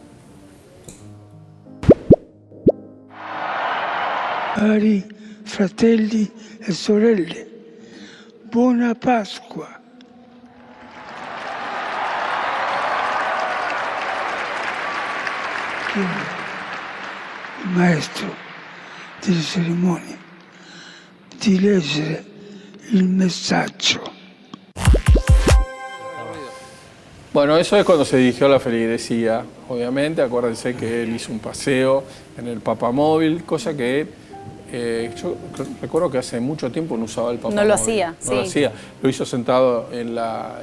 Speaker 15: Cari fratelli e sorelle, buona Pasqua. Il maestro delle cerimonie di leggere il messaggio.
Speaker 4: Bueno, eso es cuando se dirigió a la feligresía, obviamente. Acuérdense que él hizo un paseo en el papamóvil, cosa que yo recuerdo que hace mucho tiempo no usaba el papamóvil.
Speaker 7: No lo hacía,
Speaker 4: no lo hacía. Lo hizo sentado en la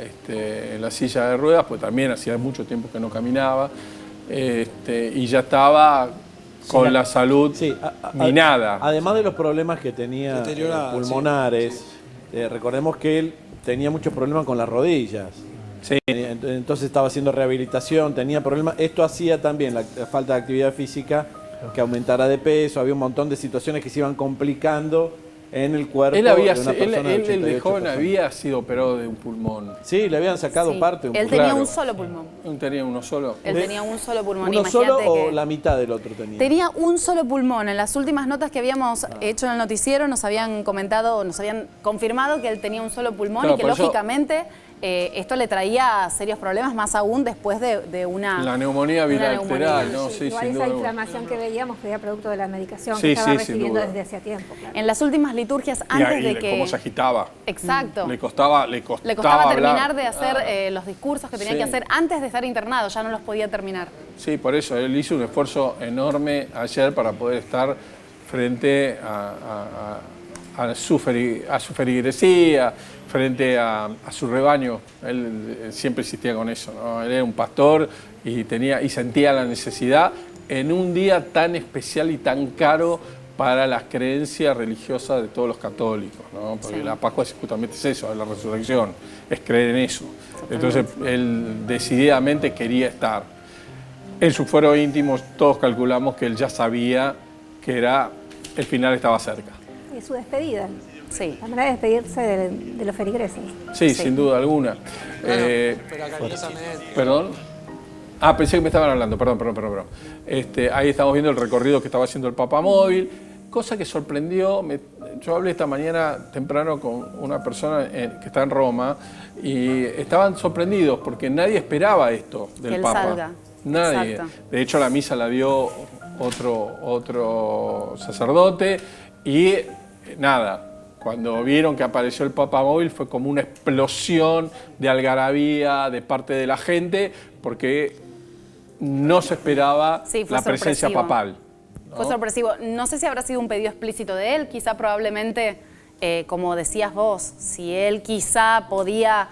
Speaker 4: silla de ruedas, pues también hacía mucho tiempo que no caminaba. y ya estaba con la salud minada.
Speaker 11: Además de los problemas que tenía pulmonares, recordemos que él tenía muchos problemas con las rodillas.
Speaker 4: Sí.
Speaker 11: Entonces estaba haciendo rehabilitación, tenía problemas. Esto hacía también la falta de actividad física que aumentara de peso. Había un montón de situaciones que se iban complicando en el cuerpo
Speaker 4: Él,
Speaker 11: de una persona
Speaker 4: él de joven había sido operado de un pulmón.
Speaker 11: Sí, le habían sacado parte de un
Speaker 7: pulmón. Él tenía un solo pulmón.
Speaker 4: ¿Él tenía uno solo?
Speaker 7: Él tenía un solo pulmón.
Speaker 11: ¿Uno solo o la mitad del otro tenía?
Speaker 7: Tenía un solo pulmón. En las últimas notas que habíamos hecho en el noticiero nos habían comentado, nos habían confirmado que él tenía un solo pulmón, claro, y que lógicamente esto le traía serios problemas, más aún después de una...
Speaker 4: La neumonía bilateral, ¿no?
Speaker 5: Sí, igual esa inflamación que veíamos que era producto de la medicación
Speaker 7: que
Speaker 5: estaba recibiendo desde hacía tiempo. Claro.
Speaker 7: En las últimas liturgias, antes de que...
Speaker 4: cómo se agitaba.
Speaker 7: Exacto.
Speaker 4: Le costaba
Speaker 7: terminar de hacer los discursos que tenía que hacer antes de estar internado, ya no los podía terminar.
Speaker 4: Sí, por eso él hizo un esfuerzo enorme ayer para poder estar frente a su feligresía, frente a su rebaño. Él siempre insistía con eso, ¿no? Él era un pastor y sentía la necesidad en un día tan especial y tan caro para las creencias religiosas de todos los católicos, ¿no? Porque la Pascua justamente es eso, es la resurrección, es creer en eso. Entonces él decididamente quería estar. En su fuero íntimo todos calculamos que él ya sabía que el final estaba cerca.
Speaker 5: Y su despedida.
Speaker 7: Sí.
Speaker 5: La manera de despedirse de los feligreses.
Speaker 4: Sí, sin duda alguna. ¿Perdón? Pensé que me estaban hablando, perdón. Ahí estamos viendo el recorrido que estaba haciendo el Papamóvil, cosa que sorprendió. Yo hablé esta mañana temprano con una persona que está en Roma y estaban sorprendidos porque nadie esperaba esto del Papa.
Speaker 7: Salga.
Speaker 4: Nadie.
Speaker 7: Exacto.
Speaker 4: De hecho, la misa la dio otro sacerdote y nada. Cuando vieron que apareció el Papamóvil fue como una explosión de algarabía de parte de la gente porque no se esperaba la presencia papal, ¿no?
Speaker 7: Fue sorpresivo. No sé si habrá sido un pedido explícito de él, quizá probablemente, como decías vos, si él quizá podía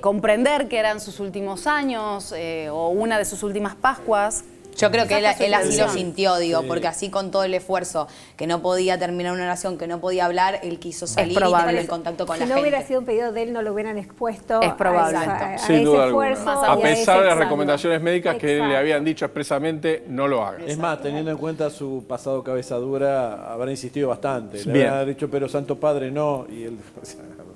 Speaker 7: comprender que eran sus últimos años o una de sus últimas Pascuas.
Speaker 10: Yo creo que él así lo sintió, porque así con todo el esfuerzo, que no podía terminar una oración, que no podía hablar, él quiso salir y tener el contacto con la gente.
Speaker 5: Si no hubiera sido un pedido de él, no lo hubieran expuesto
Speaker 7: es probable.
Speaker 5: a
Speaker 4: Sin duda
Speaker 5: esfuerzo.
Speaker 4: A pesar de las recomendaciones médicas que le habían dicho expresamente, no lo hagan.
Speaker 11: Es más, teniendo en cuenta su pasado cabeza dura, habrá insistido bastante. Le
Speaker 4: Bien.
Speaker 11: habrá dicho, pero Santo Padre, no. Y él...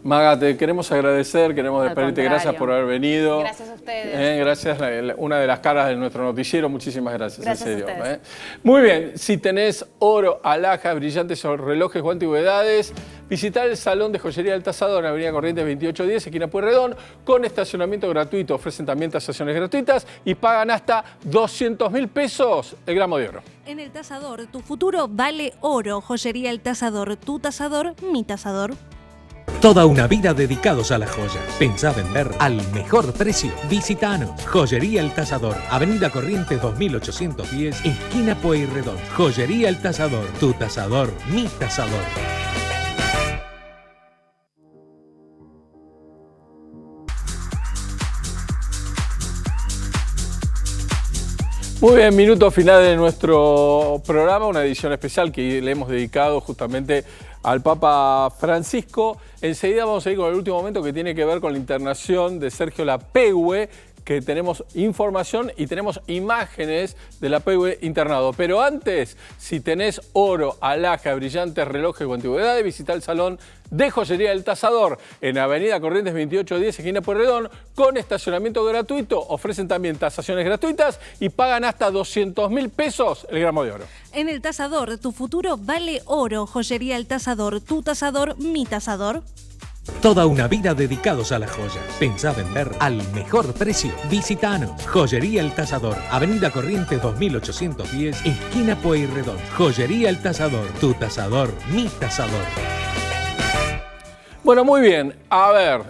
Speaker 4: Maga, te queremos agradecer, queremos despedirte, gracias por haber venido.
Speaker 7: Gracias a ustedes.
Speaker 4: Gracias, una de las caras de nuestro noticiero, muchísimas gracias, en serio.
Speaker 7: A ustedes.
Speaker 4: Muy bien, si tenés oro, alhajas, brillantes o relojes o antigüedades, visitá el Salón de Joyería del Tasador en Avenida Corrientes 2810, esquina Pueyrredón, con estacionamiento gratuito. Ofrecen también tasaciones gratuitas y pagan hasta 200.000 pesos el gramo de oro.
Speaker 16: En el Tasador, tu futuro vale oro. Joyería El Tasador, tu tasador, mi tasador.
Speaker 17: Toda una vida dedicados a la joya. Pensá vender al mejor precio. Visitanos. Joyería El Tasador. Avenida Corrientes 2810, esquina Pueyrredón. Joyería El Tasador. Tu tasador, mi tasador.
Speaker 4: Muy bien, minuto final de nuestro programa, una edición especial que le hemos dedicado justamente al Papa Francisco. Enseguida vamos a ir con el último momento que tiene que ver con la internación de Sergio Lapegüe, que tenemos información y tenemos imágenes de Lapegüe internado. Pero antes, si tenés oro, alhaja, brillantes, relojes o antigüedades, visita el Salón de Joyería del Tasador en Avenida Corrientes 2810, esquina Pueyrredón, con estacionamiento gratuito. Ofrecen también tasaciones gratuitas y pagan hasta 200.000 pesos el gramo de oro.
Speaker 16: En el Tasador, tu futuro vale oro. Joyería El Tasador, tu tasador, mi tasador.
Speaker 17: Toda una vida dedicados a la joya. Pensá vender al mejor precio. Visitanos. Joyería El Tasador. Avenida Corrientes 2810, esquina Pueyrredón. Joyería El Tasador. Tu tasador, mi tasador.
Speaker 4: Bueno, muy bien. A ver,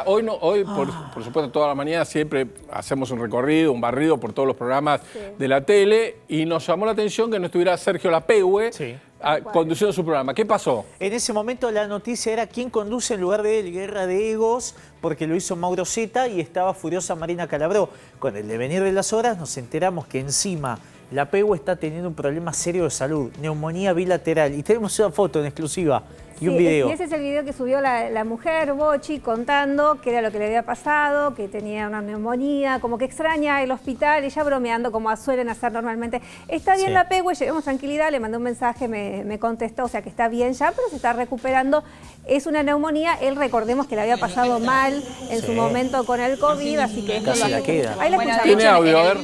Speaker 4: hoy por supuesto, toda la mañana siempre hacemos un recorrido, un barrido por todos los programas de la tele y nos llamó la atención que no estuviera Sergio Lapegüe conduciendo su programa. ¿Qué pasó?
Speaker 1: En ese momento la noticia era quién conduce en lugar de él, guerra de egos, porque lo hizo Mauro Zeta y estaba furiosa Marina Calabró. Con el devenir de las horas nos enteramos que encima la Pehue está teniendo un problema serio de salud, neumonía bilateral. Y tenemos una foto en exclusiva y un video.
Speaker 5: Y ese es el video que subió la mujer, Bochi, contando qué era lo que le había pasado, que tenía una neumonía, como que extraña el hospital, ella bromeando como suelen hacer normalmente. Está bien la Pehue, llevemos tranquilidad, le mandé un mensaje, me contestó, o sea que está bien ya, pero se está recuperando. Es una neumonía, él recordemos que le había pasado mal en su momento con el COVID, así que esto
Speaker 1: la queda.
Speaker 5: Ahí la escuchamos.
Speaker 4: Tiene audio, a ver.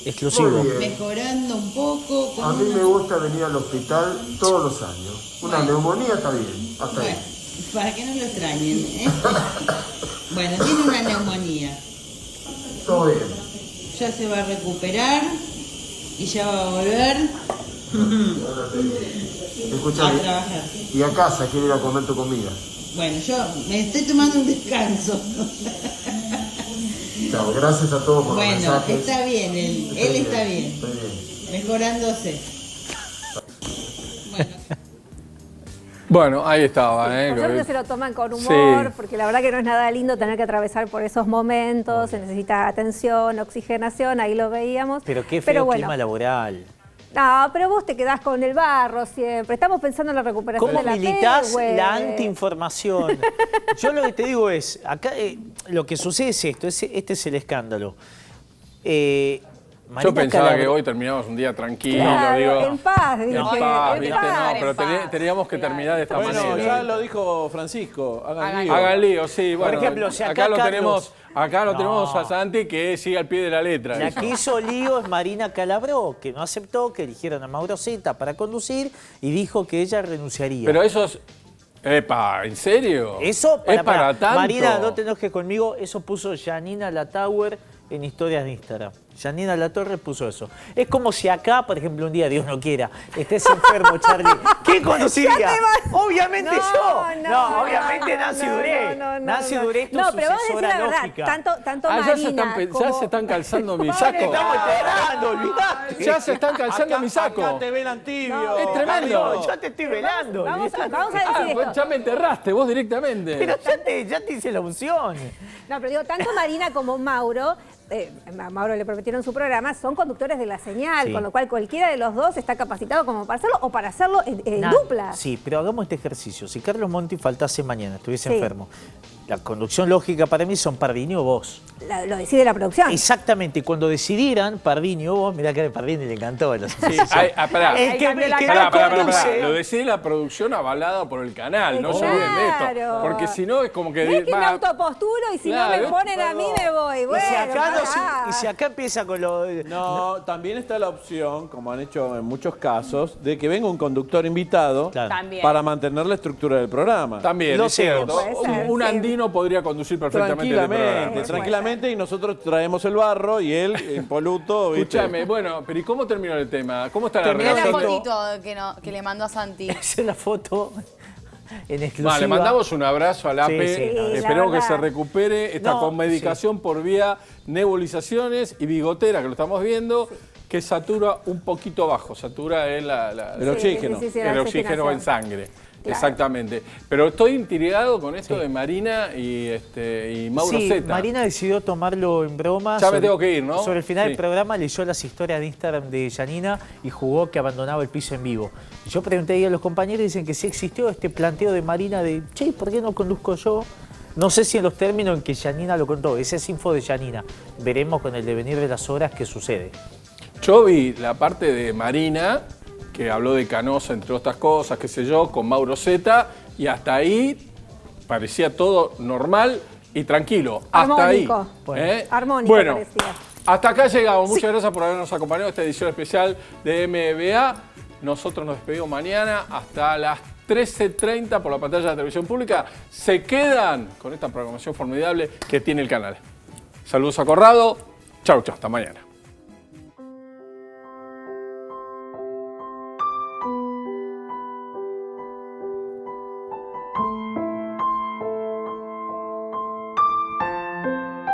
Speaker 1: Exclusivo.
Speaker 18: Mejorando un poco. A mí me gusta venir al hospital todos los años. Una neumonía está bien, hasta ahí. Para que no lo extrañen, ¿eh? Bueno, tiene una neumonía. Todo bien. Ya se va a recuperar y ya va a volver
Speaker 15: Escuchame,
Speaker 18: a trabajar.
Speaker 15: y a casa quiero ir a comer tu comida.
Speaker 18: Bueno, yo me estoy tomando un descanso.
Speaker 15: Chao, gracias a todos por los
Speaker 18: Bueno,
Speaker 15: mensajes.
Speaker 18: está bien, él está bien.
Speaker 15: Estoy bien.
Speaker 18: Mejorándose.
Speaker 4: Bueno, ahí estaba.
Speaker 5: Por suerte se lo toman con humor, porque la verdad que no es nada lindo tener que atravesar por esos momentos, se necesita atención, oxigenación, ahí lo veíamos.
Speaker 1: Pero qué feo clima laboral.
Speaker 5: No, pero vos te quedás con el barro siempre. Estamos pensando en la recuperación
Speaker 1: ¿Cómo
Speaker 5: de la
Speaker 1: militás
Speaker 5: Pehue?
Speaker 1: la antiinformación? Yo lo que te digo es, acá lo que sucede es esto, este es el escándalo.
Speaker 4: Yo pensaba que hoy terminamos un día tranquilo,
Speaker 5: Claro,
Speaker 4: digo.
Speaker 5: en paz, dije.
Speaker 4: En paz,
Speaker 5: En
Speaker 4: ¿viste?
Speaker 5: paz.
Speaker 4: No, pero teníamos que terminar de esta
Speaker 11: Bueno,
Speaker 4: manera.
Speaker 11: ya lo dijo Francisco, hagan lío.
Speaker 4: Hagan lío, sí.
Speaker 1: Por
Speaker 4: Bueno,
Speaker 1: ejemplo, si
Speaker 4: acá lo
Speaker 1: Carlos-
Speaker 4: tenemos a Santi que sigue al pie de la letra.
Speaker 1: La
Speaker 4: eso.
Speaker 1: que hizo lío es Marina Calabró, que no aceptó que eligieran a Mauro Zeta para conducir y dijo que ella renunciaría.
Speaker 4: Pero eso es... Epa, ¿en serio?
Speaker 1: Eso
Speaker 4: es para tanto.
Speaker 1: Marina, no te enojes conmigo, eso puso Janina Latauer en historias de Instagram. Janina Latorre puso eso. Es como si acá, por ejemplo, un día, Dios no quiera, estés enfermo, Charlie. ¿Quién conduciría? Obviamente yo. No, obviamente Nancy Duré. Nancy Duré es tu
Speaker 5: No, pero vamos a decir
Speaker 1: sucesora
Speaker 5: la verdad,
Speaker 1: lógica.
Speaker 5: tanto
Speaker 4: Ah,
Speaker 5: Marina
Speaker 4: ya se están calzando mi saco.
Speaker 1: Estamos enterrando, olvidate.
Speaker 4: Ya se están calzando mi saco.
Speaker 11: Acá te velan tibio.
Speaker 4: Es tremendo.
Speaker 1: Ya te estoy velando.
Speaker 5: Vamos a decir
Speaker 4: Pues
Speaker 5: esto.
Speaker 4: ya me enterraste vos directamente.
Speaker 1: Pero ya te hice la unción.
Speaker 5: No, pero digo, tanto Marina como Mauro, a Mauro le prometieron su programa, son conductores de la señal,
Speaker 1: Sí.
Speaker 5: con lo cual cualquiera de los dos está capacitado como para hacerlo o para hacerlo en
Speaker 1: Nah,
Speaker 5: dupla.
Speaker 1: Sí, pero hagamos este ejercicio. Si Carlos Monti faltase mañana, estuviese
Speaker 5: Sí.
Speaker 1: enfermo, la conducción lógica para mí son Pardini o vos.
Speaker 5: Lo decide la producción.
Speaker 1: Exactamente, cuando decidieran Pardini o vos, mirá que a Pardini le encantó la
Speaker 4: Sí,
Speaker 1: sucesión.
Speaker 4: pará.
Speaker 1: El que
Speaker 4: Pará,
Speaker 1: no conduce.
Speaker 4: Lo decide la producción avalada por el canal, no se olviden de esto.
Speaker 5: Claro.
Speaker 4: Porque si no es como que...
Speaker 5: No es que me
Speaker 4: va-
Speaker 5: autoposturo y si
Speaker 4: Claro,
Speaker 5: no me ponen a mí me voy. Bueno,
Speaker 1: y si acá empieza con lo...
Speaker 11: No, también está la opción, como han hecho en muchos casos, de que venga un conductor invitado
Speaker 7: También.
Speaker 11: para mantener la estructura del programa.
Speaker 4: También,
Speaker 1: Lo
Speaker 4: es cierto.
Speaker 5: sé. Puede ser,
Speaker 4: Un
Speaker 5: sí.
Speaker 4: andino podría conducir perfectamente el programa.
Speaker 11: Tranquilamente, y nosotros traemos el barro y él impoluto. ¿viste?
Speaker 4: Escúchame, bueno, pero ¿y cómo terminó el tema? ¿Cómo está la
Speaker 7: Mirá la
Speaker 4: relación?
Speaker 7: fotito que le mandó a Santi.
Speaker 1: Esa es la foto en exclusiva.
Speaker 4: Vale, le mandamos un abrazo al APE.
Speaker 1: Sí, sí, no,
Speaker 4: Esperemos
Speaker 5: la
Speaker 4: que se
Speaker 5: verdad.
Speaker 4: recupere. Está
Speaker 1: No,
Speaker 4: con medicación por vía nebulizaciones y bigotera, que lo estamos viendo, que satura un poquito bajo. Satura el oxígeno.
Speaker 5: Sí,
Speaker 4: El
Speaker 5: la
Speaker 4: oxígeno en sangre.
Speaker 5: Claro.
Speaker 4: Exactamente. Pero estoy intrigado con esto de Marina y Mauro
Speaker 1: Sí,
Speaker 4: Zeta.
Speaker 1: Marina decidió tomarlo en broma.
Speaker 4: Ya me tengo que ir, ¿no?
Speaker 1: Sobre el final
Speaker 4: Sí.
Speaker 1: del programa leyó las historias de Instagram de Janina y jugó que abandonaba el piso en vivo. Y yo pregunté ahí a los compañeros y dicen que sí existió este planteo de Marina de, che, ¿por qué no conduzco yo? No sé si en los términos en que Janina lo contó. Esa es info de Janina. Veremos con el devenir de las horas qué sucede.
Speaker 4: Yo vi la parte de Marina, que habló de Canosa, entre otras cosas, qué sé yo, con Mauro Zeta, y hasta ahí parecía todo normal y tranquilo. Hasta ahí.
Speaker 5: Armónico.
Speaker 4: ¿Eh?
Speaker 5: Armónico
Speaker 4: Bueno,
Speaker 5: parecía.
Speaker 4: hasta acá llegamos. Muchas gracias por habernos acompañado en esta edición especial de MBA. Nosotros nos despedimos mañana hasta las 13:30 por la pantalla de la televisión pública. Se quedan con esta programación formidable que tiene el canal. Saludos a Corrado. Chau, chau. Hasta mañana.